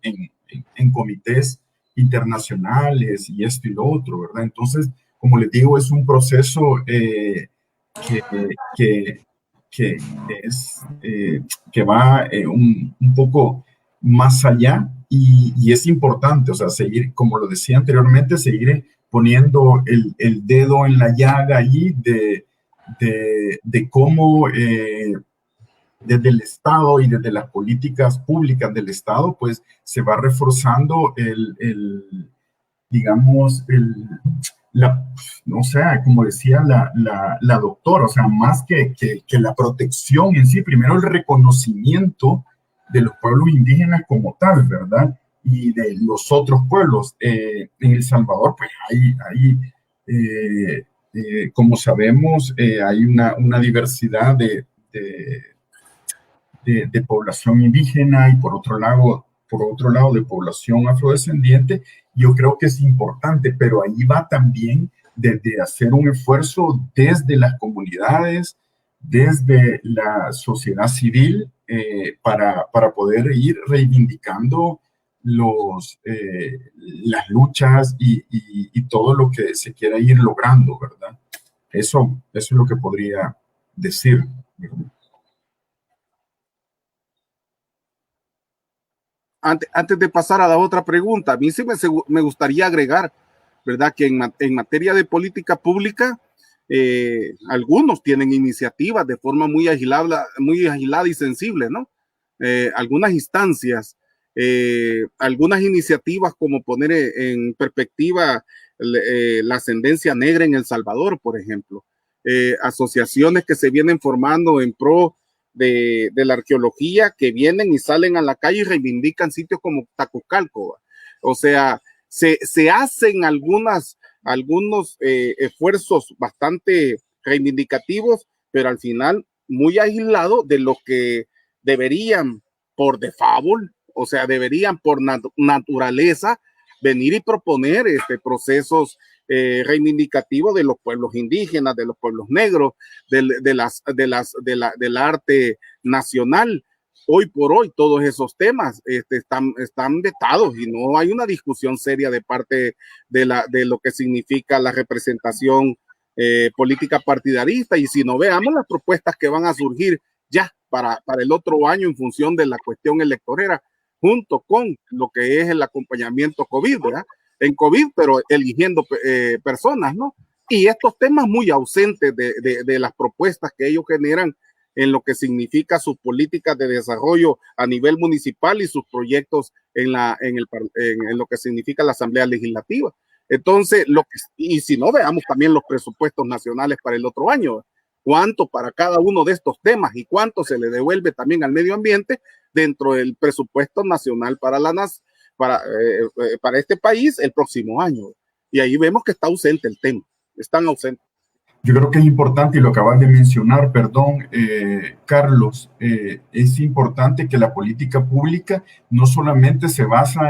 en comités internacionales y esto y lo otro, ¿verdad? Entonces, como les digo, es un proceso que va un poco más allá y es importante, o sea, seguir, como lo decía anteriormente, seguir poniendo el dedo en la llaga ahí de cómo desde el Estado y desde las políticas públicas del Estado, pues se va reforzando digamos, no sé, como decía la doctora, o sea, más que la protección en sí, primero el reconocimiento de los pueblos indígenas como tal, ¿verdad? Y de los otros pueblos. En El Salvador, pues como sabemos, hay una diversidad de población indígena y por otro lado de población afrodescendiente. Yo creo que es importante, pero ahí va también desde hacer un esfuerzo desde las comunidades, desde la sociedad civil, para poder ir reivindicando las luchas y todo lo que se quiera ir logrando, ¿verdad? Eso es lo que podría decir, ¿verdad? Antes de pasar a la otra pregunta, a mí sí me gustaría agregar, ¿verdad? Que en materia de política pública, algunos tienen iniciativas de forma muy agilada y sensible, ¿no? Algunas instancias, algunas iniciativas como poner en perspectiva la ascendencia negra en El Salvador, por ejemplo. Asociaciones que se vienen formando en pro de la arqueología, que vienen y salen a la calle y reivindican sitios como Tacucalco. O sea, se hacen algunos esfuerzos bastante reivindicativos, pero al final muy aislados de lo que deberían por default, o sea, deberían por naturaleza venir y proponer procesos reivindicativos de los pueblos indígenas, de los pueblos negros, del arte nacional. Hoy por hoy todos esos temas están vetados y no hay una discusión seria de parte de lo que significa la representación política partidarista. Y si no, veamos las propuestas que van a surgir ya para el otro año en función de la cuestión electorera, junto con lo que es el acompañamiento COVID, ¿verdad? En COVID, pero eligiendo personas, ¿no? Y estos temas muy ausentes de las propuestas que ellos generan en lo que significa sus políticas de desarrollo a nivel municipal y sus proyectos en lo que significa la Asamblea Legislativa. Entonces, y si no, veamos también los presupuestos nacionales para el otro año, cuánto para cada uno de estos temas y cuánto se le devuelve también al medio ambiente dentro del presupuesto nacional para este país el próximo año. Y ahí vemos que está ausente el tema, están ausentes. Yo creo que es importante, y lo acabas de mencionar, perdón, Carlos, es importante que la política pública no solamente se basa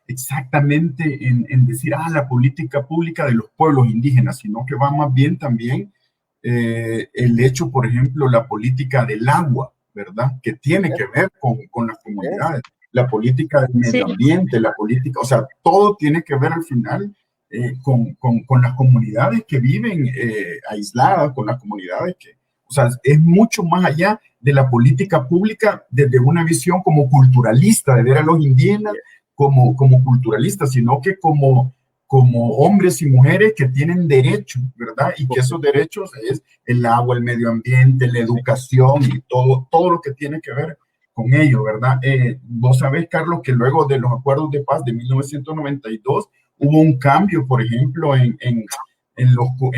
exactamente en decir, la política pública de los pueblos indígenas, sino que va más bien también el hecho, por ejemplo, la política del agua, ¿verdad? Que tiene que ver con las comunidades, la política del medio ambiente, la política, o sea, todo tiene que ver al final con las comunidades que viven aisladas, con las comunidades o sea, es mucho más allá de la política pública desde una visión como culturalista, de ver a los indígenas como culturalistas, sino que como hombres y mujeres que tienen derechos, ¿verdad? Y que esos derechos es el agua, el medio ambiente, la educación y todo lo que tiene que ver con ello, ¿verdad? Vos sabés, Carlos, que luego de los acuerdos de paz de 1992 hubo un cambio, por ejemplo, en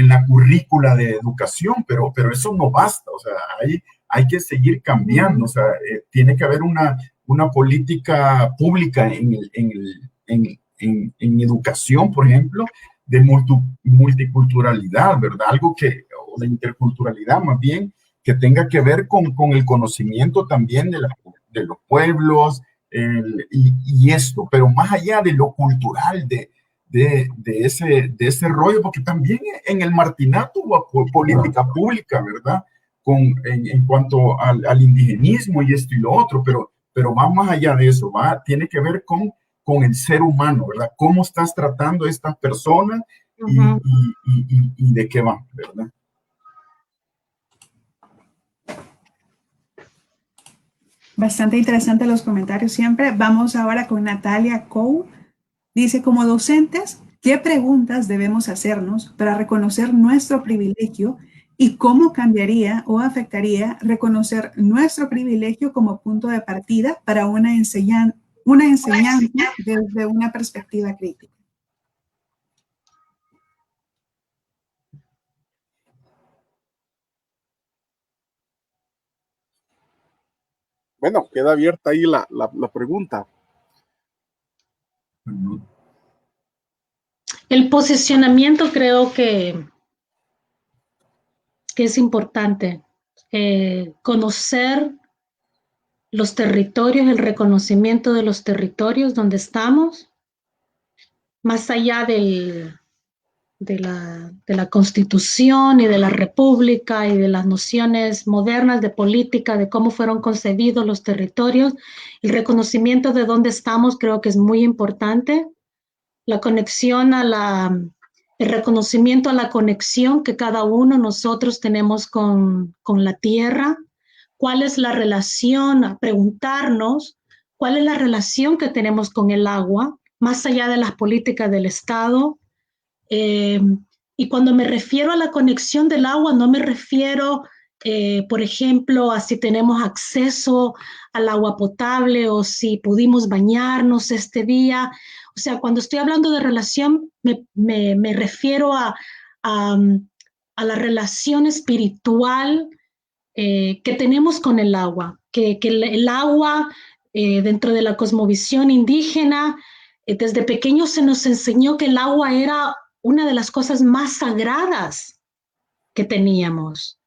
la currícula de educación, pero eso no basta, o sea, hay que seguir cambiando, o sea, tiene que haber una política pública en educación, por ejemplo, de multiculturalidad, ¿verdad? O de interculturalidad más bien, que tenga que ver con el conocimiento también de los pueblos y esto, pero más allá de lo cultural, de ese rollo, porque también en el Martinato hubo política pública, ¿verdad? En cuanto al indigenismo y esto y lo otro, pero va más allá de eso, tiene que ver con el ser humano, ¿verdad? ¿Cómo estás tratando a estas personas y de qué van, ¿verdad? Bastante interesante los comentarios siempre. Vamos ahora con Natalia Coe. Dice, como docentes, ¿qué preguntas debemos hacernos para reconocer nuestro privilegio y cómo cambiaría o afectaría reconocer nuestro privilegio como punto de partida para una enseñanza desde una perspectiva crítica? Bueno, queda abierta ahí la pregunta. El posicionamiento creo que es importante. Conocer los territorios, el reconocimiento de los territorios donde estamos, más allá de la Constitución y de la República y de las nociones modernas de política, de cómo fueron concebidos los territorios, el reconocimiento de dónde estamos creo que es muy importante. La conexión el reconocimiento a la conexión que cada uno de nosotros tenemos con la tierra, cuál es la relación, a preguntarnos cuál es la relación que tenemos con el agua, más allá de las políticas del Estado. Y cuando me refiero a la conexión del agua, no me refiero, por ejemplo, a si tenemos acceso al agua potable o si pudimos bañarnos este día. O sea, cuando estoy hablando de relación, me refiero a la relación espiritual que tenemos con el agua, que el agua, dentro de la cosmovisión indígena, desde pequeños se nos enseñó que el agua era una de las cosas más sagradas que teníamos.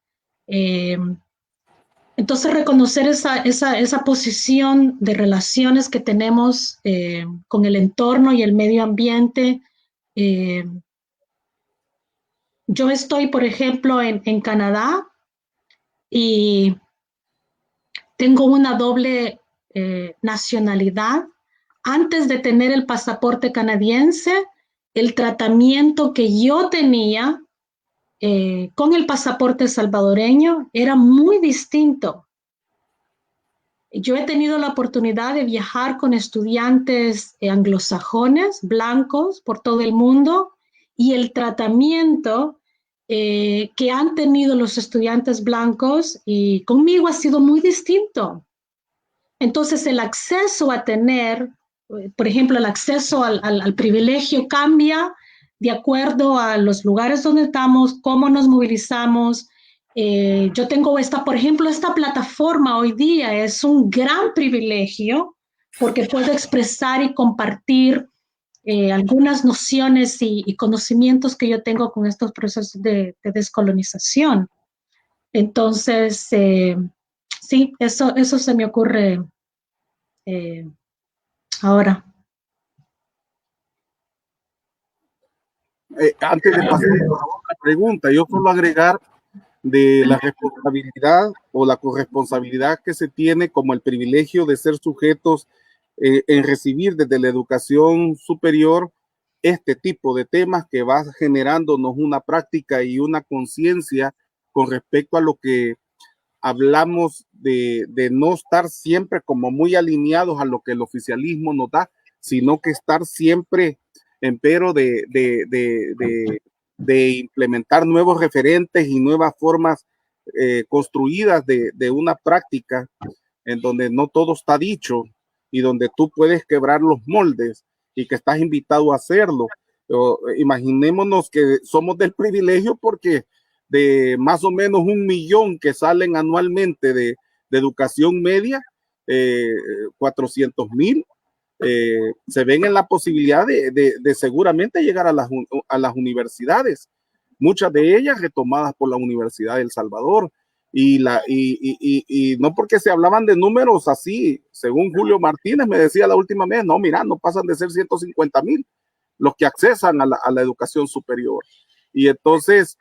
Entonces, reconocer esa posición de relaciones que tenemos con el entorno y el medio ambiente. Yo estoy, por ejemplo, en Canadá y tengo una doble nacionalidad. Antes de tener el pasaporte canadiense, el tratamiento que yo tenía con el pasaporte salvadoreño era muy distinto. Yo he tenido la oportunidad de viajar con estudiantes anglosajones, blancos, por todo el mundo, y el tratamiento que han tenido los estudiantes blancos y conmigo ha sido muy distinto. Entonces el acceso a tener, por ejemplo, el acceso al privilegio cambia de acuerdo a los lugares donde estamos, cómo nos movilizamos. Yo tengo por ejemplo, esta plataforma hoy día es un gran privilegio porque puedo expresar y compartir algunas nociones y conocimientos que yo tengo con estos procesos de descolonización. Entonces, sí, eso se me ocurre ahora. Antes de pasar a otra pregunta, yo solo agregar de la responsabilidad o la corresponsabilidad que se tiene como el privilegio de ser sujetos en recibir desde la educación superior este tipo de temas que va generándonos una práctica y una conciencia con respecto a lo que hablamos de no estar siempre como muy alineados a lo que el oficialismo nos da, sino que estar siempre en pero de implementar nuevos referentes y nuevas formas construidas de una práctica en donde no todo está dicho y donde tú puedes quebrar los moldes y que estás invitado a hacerlo. Imaginémonos que somos del privilegio porque de más o menos 1 millón que salen anualmente de educación media, 400,000 se ven en la posibilidad de seguramente llegar a las universidades, muchas de ellas retomadas por la Universidad de El Salvador. Y no porque se hablaban de números así, según Julio Martínez me decía la última vez, no, mira, no pasan de ser 150,000 los que accesan a la educación superior. Y entonces,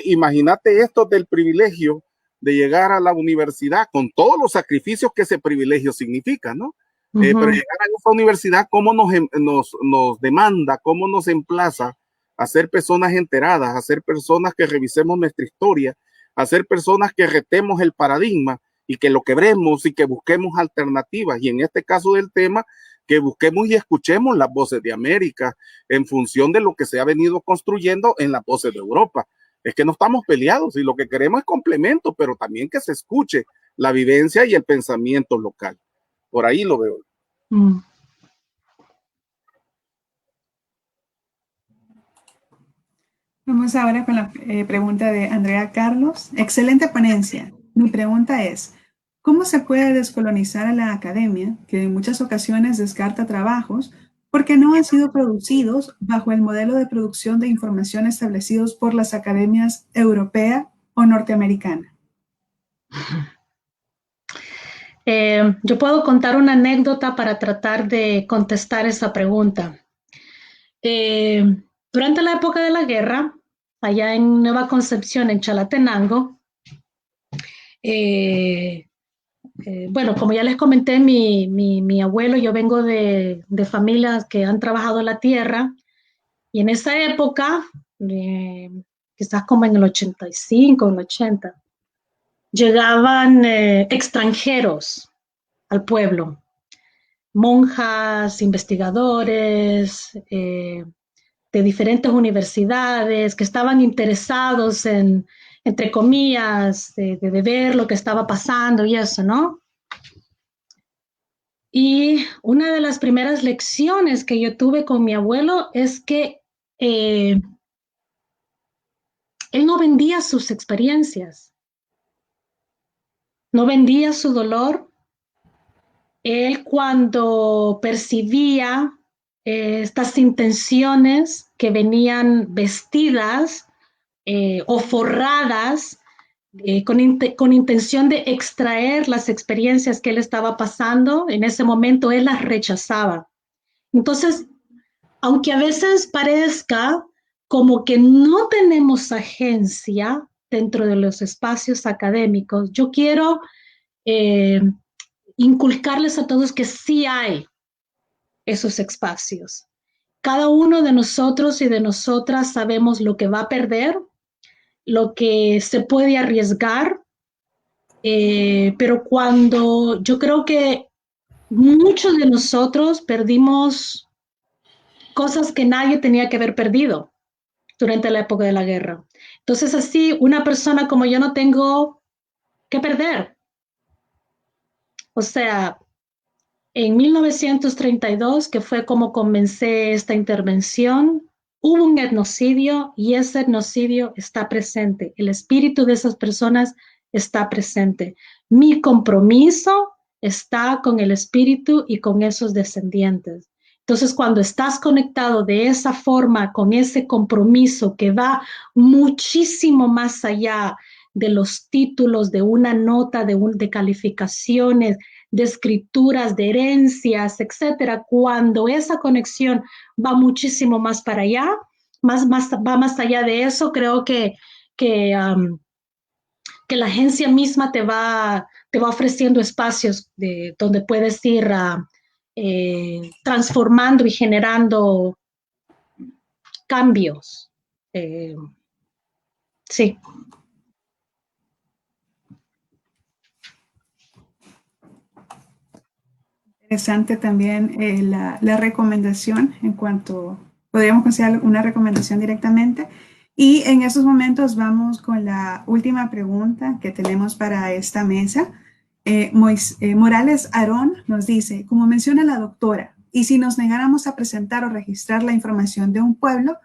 imagínate esto del privilegio de llegar a la universidad con todos los sacrificios que ese privilegio significa, ¿no? Pero llegar a esa universidad, ¿cómo nos demanda, cómo nos emplaza a ser personas enteradas, a ser personas que revisemos nuestra historia, a ser personas que retemos el paradigma y que lo quebremos y que busquemos alternativas? Y en este caso del tema, que busquemos y escuchemos las voces de América en función de lo que se ha venido construyendo en las voces de Europa. Es que no estamos peleados y lo que queremos es complemento, pero también que se escuche la vivencia y el pensamiento local. Por ahí lo veo. Vamos ahora con la pregunta de Andrea Carlos. Excelente ponencia. Mi pregunta es, ¿cómo se puede descolonizar a la academia, que en muchas ocasiones descarta trabajos porque no han sido producidos bajo el modelo de producción de información establecidos por las academias europea o norteamericana? Yo puedo contar una anécdota para tratar de contestar esa pregunta. Durante la época de la guerra, allá en Nueva Concepción, en Chalatenango, bueno, como ya les comenté, mi abuelo, yo vengo de familias que han trabajado la tierra, y en esa época, quizás como en el 85, en el 80, llegaban extranjeros al pueblo, monjas, investigadores de diferentes universidades que estaban interesados en, entre comillas, de ver lo que estaba pasando y eso, ¿no? Y una de las primeras lecciones que yo tuve con mi abuelo es que él no vendía sus experiencias, no vendía su dolor. Él, cuando percibía estas intenciones que venían vestidas o forradas con intención de extraer las experiencias que él estaba pasando, en ese momento él las rechazaba. Entonces, aunque a veces parezca como que no tenemos agencia dentro de los espacios académicos, yo quiero inculcarles a todos que sí hay esos espacios. Cada uno de nosotros y de nosotras sabemos lo que va a perder, lo que se puede arriesgar, pero cuando yo creo que muchos de nosotros perdimos cosas que nadie tenía que haber perdido. durante la época de la guerra. Entonces, así, una persona como yo no tengo que perder. O sea, en 1932, que fue como comencé esta intervención, hubo un etnocidio y ese etnocidio está presente. El espíritu de esas personas está presente. Mi compromiso está con el espíritu y con esos descendientes. Entonces, cuando estás conectado de esa forma, con ese compromiso que va muchísimo más allá de los títulos, de una nota, de calificaciones, de escrituras, de herencias, etcétera, cuando esa conexión va muchísimo más para allá, va más allá de eso, creo que la agencia misma te va ofreciendo espacios donde puedes ir transformando y generando cambios. Sí. Interesante también la recomendación en cuanto, podríamos considerar una recomendación directamente. Y en estos momentos vamos con la última pregunta que tenemos para esta mesa. Morales Aarón nos dice, como menciona la doctora, y si nos negáramos a presentar o registrar la información de un pueblo,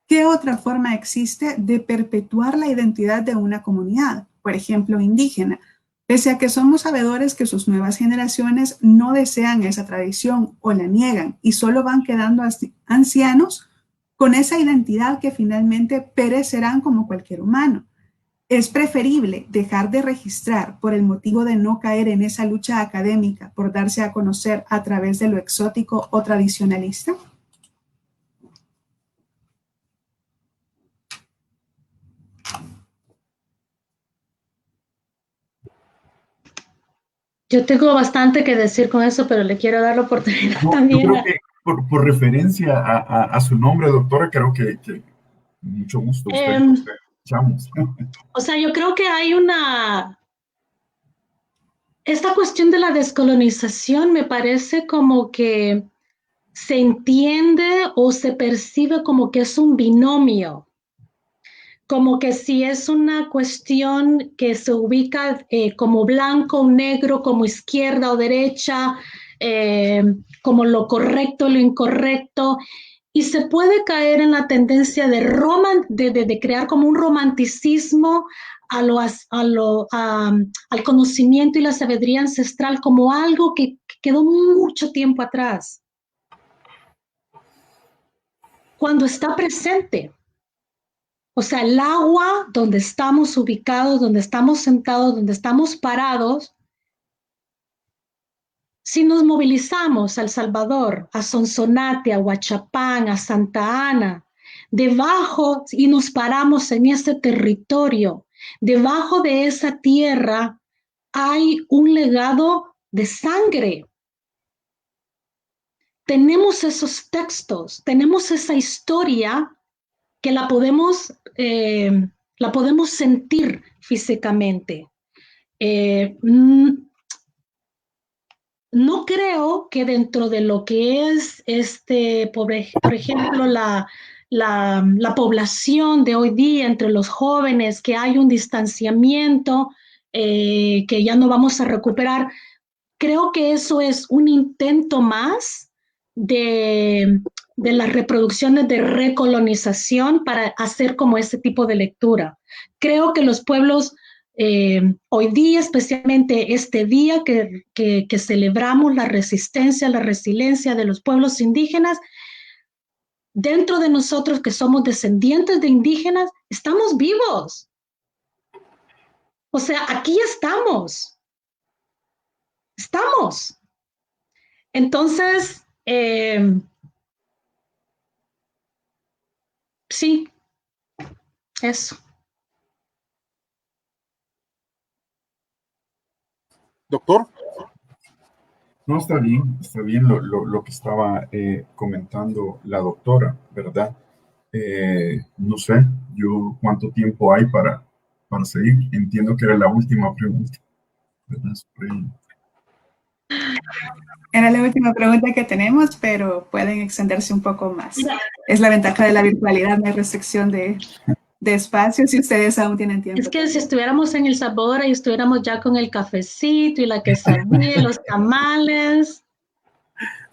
¿qué otra forma existe de perpetuar la identidad de una comunidad, por ejemplo, indígena? Pese a que somos sabedores que sus nuevas generaciones no desean esa tradición o la niegan y solo van quedando ancianos con esa identidad que finalmente perecerán como cualquier humano. Es preferible dejar de registrar por el motivo de no caer en esa lucha académica por darse a conocer a través de lo exótico o tradicionalista. Yo tengo bastante que decir con eso, pero le quiero dar la oportunidad también. Yo creo que por referencia a su nombre, doctora, creo que mucho gusto. Usted escuchamos. O sea, yo creo que hay esta cuestión de la descolonización me parece como que se entiende o se percibe como que es un binomio. Como que si es una cuestión que se ubica como blanco o negro, como izquierda o derecha, como lo correcto o lo incorrecto, y se puede caer en la tendencia de crear como un romanticismo al conocimiento y la sabiduría ancestral como algo que quedó mucho tiempo atrás. Cuando está presente. O sea, el agua donde estamos ubicados, donde estamos sentados, donde estamos parados, si nos movilizamos a El Salvador, a Sonsonate, a Huachapán, a Santa Ana, debajo y nos paramos en ese territorio, debajo de esa tierra hay un legado de sangre. Tenemos esos textos, tenemos esa historia que la podemos sentir físicamente. No creo que dentro de lo que es, por ejemplo, la población de hoy día entre los jóvenes, que hay un distanciamiento que ya no vamos a recuperar, creo que eso es un intento más de las reproducciones de recolonización para hacer como ese tipo de lectura. Creo que los pueblos hoy día, especialmente este día que celebramos la resistencia, la resiliencia de los pueblos indígenas, dentro de nosotros que somos descendientes de indígenas, estamos vivos. O sea, aquí estamos. Estamos. Entonces, sí, eso. Doctor. No, está bien lo que estaba comentando la doctora, ¿verdad? No sé, yo cuánto tiempo hay para seguir. Entiendo que era la última pregunta, ¿verdad? Era la última pregunta que tenemos, pero pueden extenderse un poco más. Es la ventaja de la virtualidad, no hay restricción de espacios y ustedes aún tienen tiempo. Es que si estuviéramos en El Salvador y estuviéramos ya con el cafecito y la quesadilla, los tamales.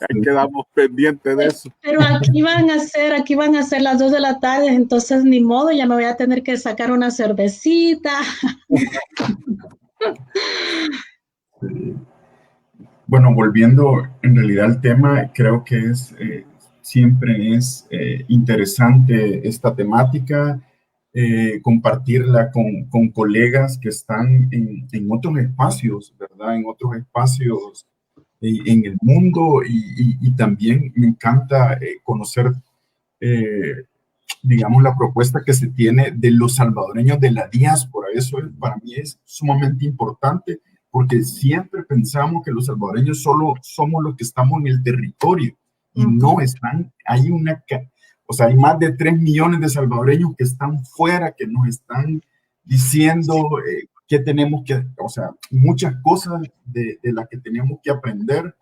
Ahí quedamos pendientes de eso. Pero aquí van a ser las 2 de la tarde, entonces ni modo, ya me voy a tener que sacar una cervecita. Bueno, volviendo en realidad al tema, creo que siempre es interesante esta temática, compartirla con colegas que están en otros espacios, ¿verdad? En otros espacios en el mundo y también me encanta conocer, digamos, la propuesta que se tiene de los salvadoreños de la diáspora. Eso para mí es sumamente importante porque siempre pensamos que los salvadoreños solo somos los que estamos en el territorio y no están, o sea, hay más de 3 millones de salvadoreños que están fuera, que nos están diciendo que tenemos que, o sea, muchas cosas de las que tenemos que aprender.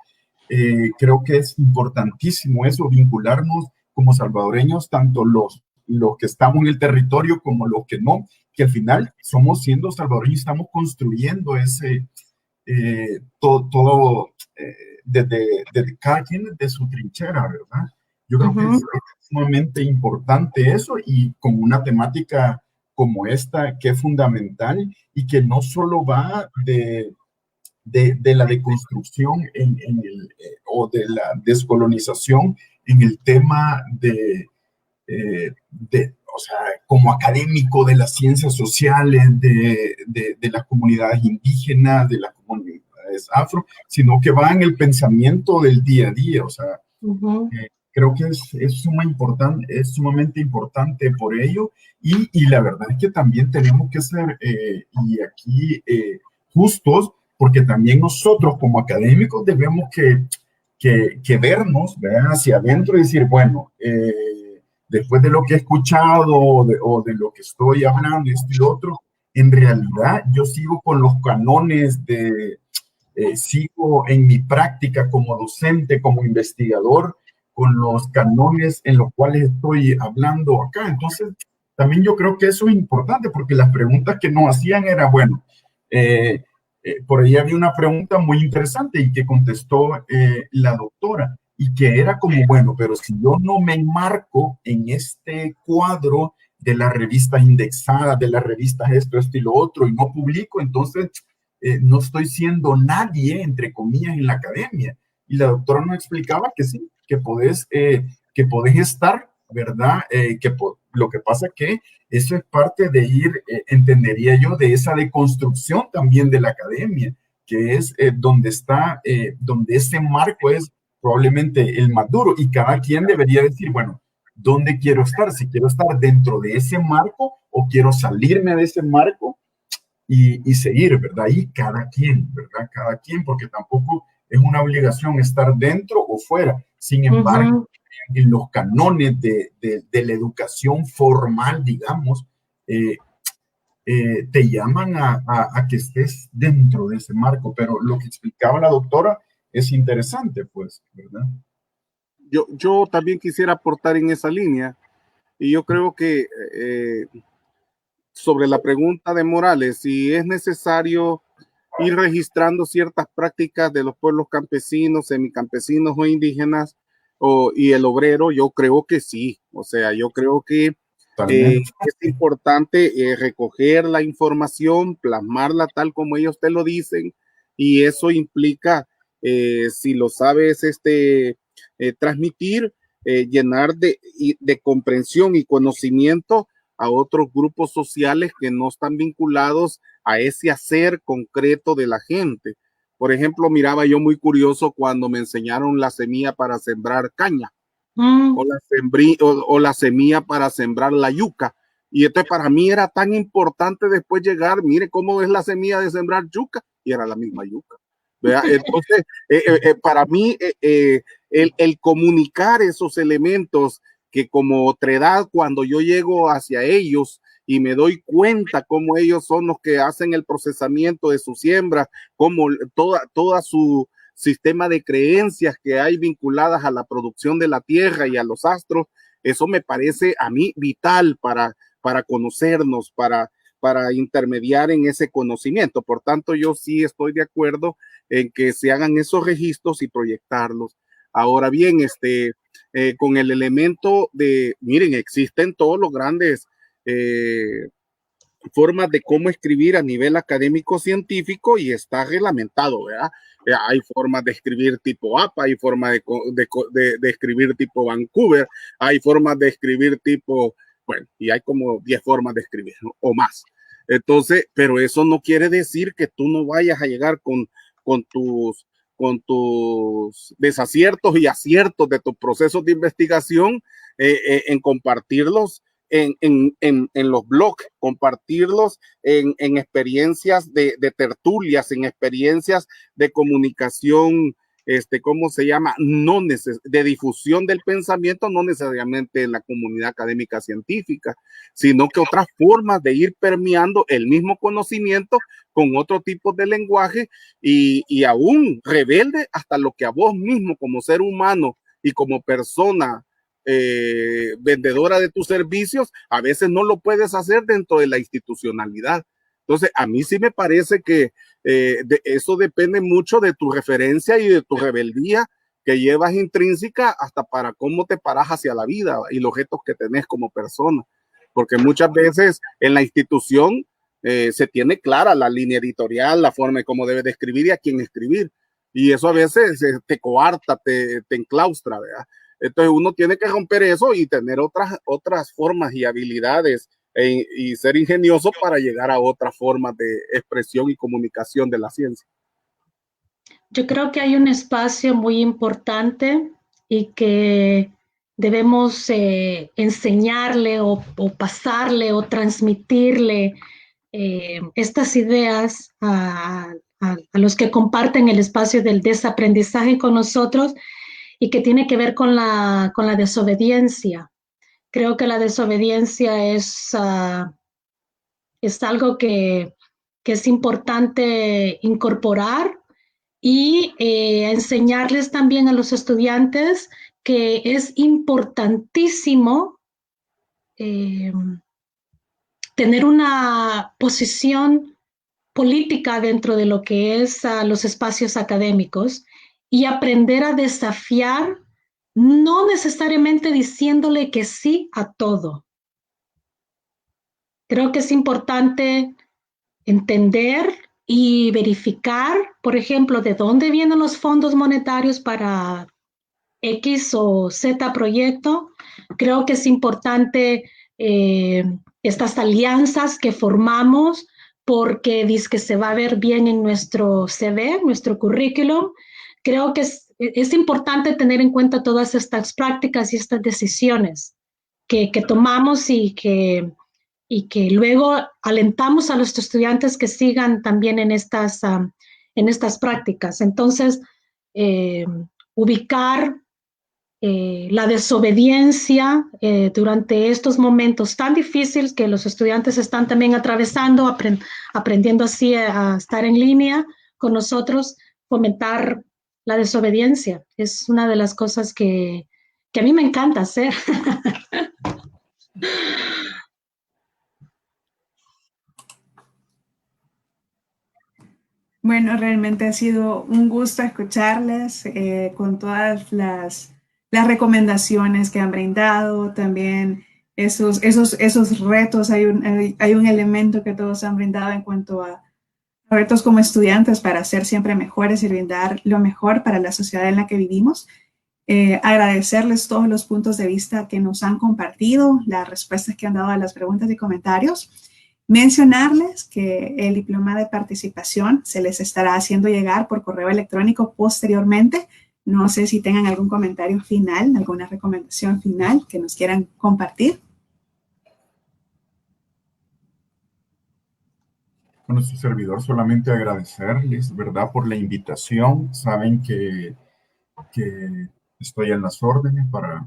Creo que es importantísimo eso, vincularnos como salvadoreños, tanto los que estamos en el territorio como los que no, que al final somos siendo salvadoreños, estamos construyendo ese, todo desde cada quien de su trinchera, ¿verdad? Yo creo que es sumamente importante eso y con una temática como esta que es fundamental y que no solo va de la deconstrucción o de la descolonización en el tema o sea, como académico de las ciencias sociales, de las comunidades indígenas, de las comunidades afro, sino que va en el pensamiento del día a día. O sea, creo que es sumamente importante por ello. Y la verdad es que también tenemos que ser, y aquí justos, porque también nosotros como académicos debemos que vernos, ¿verdad?, hacia adentro y decir, bueno, después de lo que he escuchado o de lo que estoy hablando, esto y lo otro, en realidad yo sigo con los canones sigo en mi práctica como docente, como investigador, con los canones en los cuales estoy hablando acá. Entonces, también yo creo que eso es importante porque las preguntas que nos hacían era, bueno, por ahí había una pregunta muy interesante y que contestó la doctora y que era como, bueno, pero si yo no me enmarco en este cuadro de las revistas indexadas, de las revistas esto y lo otro y no publico, entonces no estoy siendo nadie, entre comillas, en la academia. Y la doctora nos explicaba que sí, que podés estar, ¿verdad? Lo que pasa que eso es parte de ir, entendería yo, de esa deconstrucción también de la academia, que es donde ese marco es probablemente el más duro y cada quien debería decir, bueno, ¿dónde quiero estar? Si quiero estar dentro de ese marco o quiero salirme de ese marco y seguir, ¿verdad? Y cada quien, ¿verdad? Cada quien, porque tampoco es una obligación estar dentro o fuera. Sin embargo, en los canones de la educación formal, digamos, te llaman a que estés dentro de ese marco, pero lo que explicaba la doctora es interesante, pues, ¿verdad? Yo también quisiera aportar en esa línea y yo creo que sobre la pregunta de Morales, si es necesario ir registrando ciertas prácticas de los pueblos campesinos, semicampesinos o indígenas y el obrero, yo creo que sí. O sea, yo creo que es importante recoger la información, plasmarla tal como ellos te lo dicen, y eso implica, si lo sabes transmitir, llenar de comprensión y conocimiento a otros grupos sociales que no están vinculados a ese hacer concreto de la gente. Por ejemplo, miraba yo muy curioso cuando me enseñaron la semilla para sembrar caña o la semilla para sembrar la yuca. Y esto para mí era tan importante después llegar, mire cómo es la semilla de sembrar yuca, y era la misma yuca. ¿Verdad? Entonces, para mí, el comunicar esos elementos que como otredad, cuando yo llego hacia ellos y me doy cuenta cómo ellos son los que hacen el procesamiento de su siembra, como toda su sistema de creencias que hay vinculadas a la producción de la tierra y a los astros, Eso me parece a mí vital para conocernos, para intermediar en ese conocimiento. Por tanto, yo sí estoy de acuerdo en que se hagan esos registros y proyectarlos. Ahora bien, con el elemento de, miren, existen todos los grandes formas de cómo escribir a nivel académico científico y está reglamentado, ¿verdad? Hay formas de escribir tipo APA, hay formas de escribir tipo Vancouver, hay formas de escribir tipo, bueno, y hay como 10 formas de escribir, ¿no? O más. Entonces, pero eso no quiere decir que tú no vayas a llegar con tus desaciertos y aciertos de tus procesos de investigación en compartirlos en los blogs, compartirlos en experiencias de tertulias, en experiencias de comunicación, ¿cómo se llama? De difusión del pensamiento, no necesariamente en la comunidad académica científica, sino que otras formas de ir permeando el mismo conocimiento con otro tipo de lenguaje y aún rebelde hasta lo que a vos mismo como ser humano y como persona vendedora de tus servicios, a veces no lo puedes hacer dentro de la institucionalidad. Entonces, a mí sí me parece que eso depende mucho de tu referencia y de tu rebeldía que llevas intrínseca hasta para cómo te paras hacia la vida y los retos que tenés como persona. Porque muchas veces en la institución se tiene clara la línea editorial, la forma de cómo debes de escribir y a quién escribir. Y eso a veces te coarta, te enclaustra, ¿verdad? Entonces uno tiene que romper eso y tener otras formas y habilidades y ser ingenioso para llegar a otras formas de expresión y comunicación de la ciencia. Yo creo que hay un espacio muy importante y que debemos enseñarle o pasarle o transmitirle estas ideas a los que comparten el espacio del desaprendizaje con nosotros y que tiene que ver con la desobediencia. Creo que la desobediencia es algo que es importante incorporar y enseñarles también a los estudiantes que es importantísimo tener una posición política dentro de lo que es los espacios académicos y aprender a desafiar, no necesariamente diciéndole que sí a todo. Creo que es importante entender y verificar, por ejemplo, de dónde vienen los fondos monetarios para X o Z proyecto. Creo que es importante estas alianzas que formamos porque dice que se va a ver bien en nuestro CV, nuestro currículum. Creo que es importante tener en cuenta todas estas prácticas y estas decisiones que tomamos y que luego alentamos a los estudiantes que sigan también en estas prácticas. Entonces, ubicar la desobediencia durante estos momentos tan difíciles que los estudiantes están también atravesando, aprendiendo así a estar en línea con nosotros, fomentar la desobediencia. Es una de las cosas que a mí me encanta hacer. Bueno, realmente ha sido un gusto escucharles con todas las recomendaciones que han brindado, también esos retos. Hay un elemento que todos han brindado en cuanto a retos como estudiantes para ser siempre mejores y brindar lo mejor para la sociedad en la que vivimos. Agradecerles todos los puntos de vista que nos han compartido, las respuestas que han dado a las preguntas y comentarios. Mencionarles que el diploma de participación se les estará haciendo llegar por correo electrónico posteriormente. No sé si tengan algún comentario final, alguna recomendación final que nos quieran compartir. Bueno, su servidor solamente agradecerles, ¿verdad?, por la invitación. Saben que estoy en las órdenes para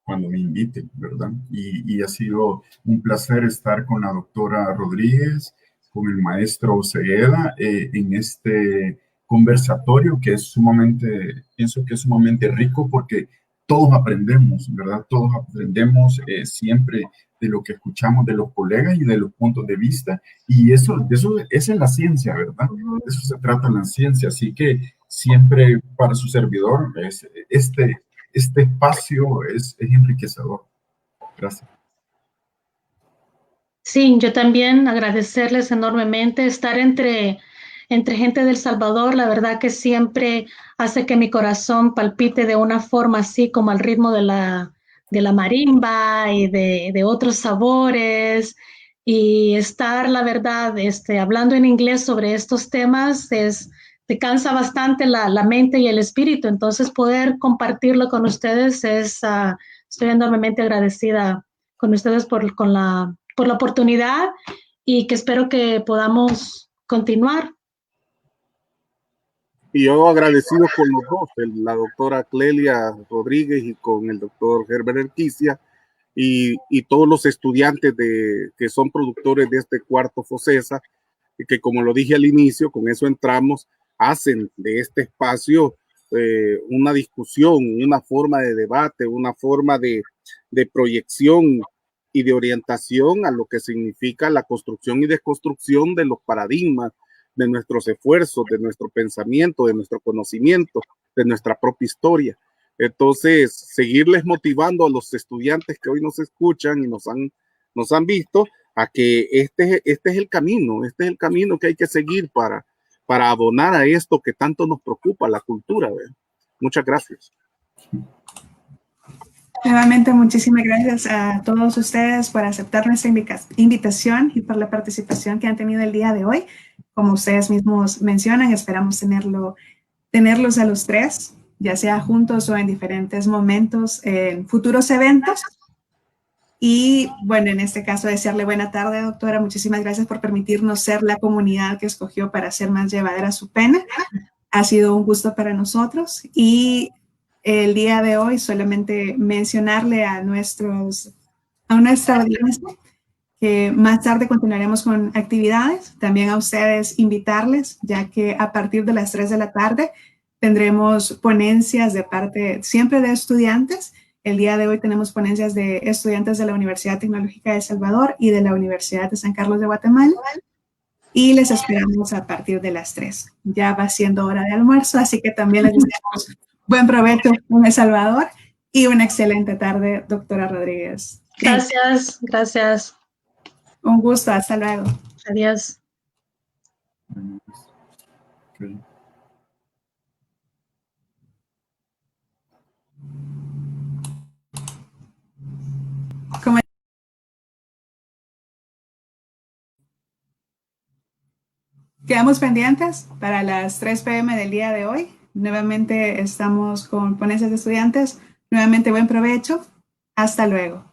cuando me inviten, ¿verdad? Y ha sido un placer estar con la doctora Rodríguez, con el maestro Osegueda, en este conversatorio que es sumamente, pienso que es sumamente rico porque todos aprendemos, ¿verdad? Todos aprendemos siempre de lo que escuchamos de los colegas y de los puntos de vista, y esa es la ciencia, ¿verdad? De eso se trata la ciencia, así que siempre para su servidor este espacio es enriquecedor. Gracias. Sí, yo también agradecerles enormemente estar entre gente del Salvador, la verdad que siempre hace que mi corazón palpite de una forma así como al ritmo de la marimba y de otros sabores, y estar, la verdad, hablando en inglés sobre estos temas te cansa bastante la mente y el espíritu, entonces poder compartirlo con ustedes estoy enormemente agradecida con ustedes por la oportunidad, y que espero que podamos continuar. Y yo agradecido con los dos, la doctora Clelia Rodríguez y con el doctor Herbert Erquicia, y todos los estudiantes que son productores de este cuarto FOSESA, y que, como lo dije al inicio, con eso entramos, hacen de este espacio una discusión, una forma de debate, una forma de proyección y de orientación a lo que significa la construcción y desconstrucción de los paradigmas, de nuestros esfuerzos, de nuestro pensamiento, de nuestro conocimiento, de nuestra propia historia. Entonces, seguirles motivando a los estudiantes que hoy nos escuchan y nos han visto, a que este es el camino que hay que seguir para abonar a esto que tanto nos preocupa, la cultura. ¿Verdad? Muchas gracias. Nuevamente, muchísimas gracias a todos ustedes por aceptar nuestra invitación y por la participación que han tenido el día de hoy. Como ustedes mismos mencionan, esperamos tenerlos a los tres, ya sea juntos o en diferentes momentos en futuros eventos. Y bueno, en este caso, desearle buena tarde, doctora. Muchísimas gracias por permitirnos ser la comunidad que escogió para hacer más llevadera su pena. Ha sido un gusto para nosotros, y el día de hoy solamente mencionarle a nuestra audiencia que más tarde continuaremos con actividades. También a ustedes invitarles, ya que a partir de las 3 de la tarde tendremos ponencias de parte siempre de estudiantes. El día de hoy tenemos ponencias de estudiantes de la Universidad Tecnológica de El Salvador y de la Universidad de San Carlos de Guatemala. Y les esperamos a partir de las 3. Ya va siendo hora de almuerzo, así que también les deseamos buen provecho en El Salvador y una excelente tarde, doctora Rodríguez. Gracias, gracias. Un gusto, hasta luego. Adiós. Okay. Quedamos pendientes para las 3 p.m. del día de hoy. Nuevamente estamos con ponencias de estudiantes. Nuevamente buen provecho. Hasta luego.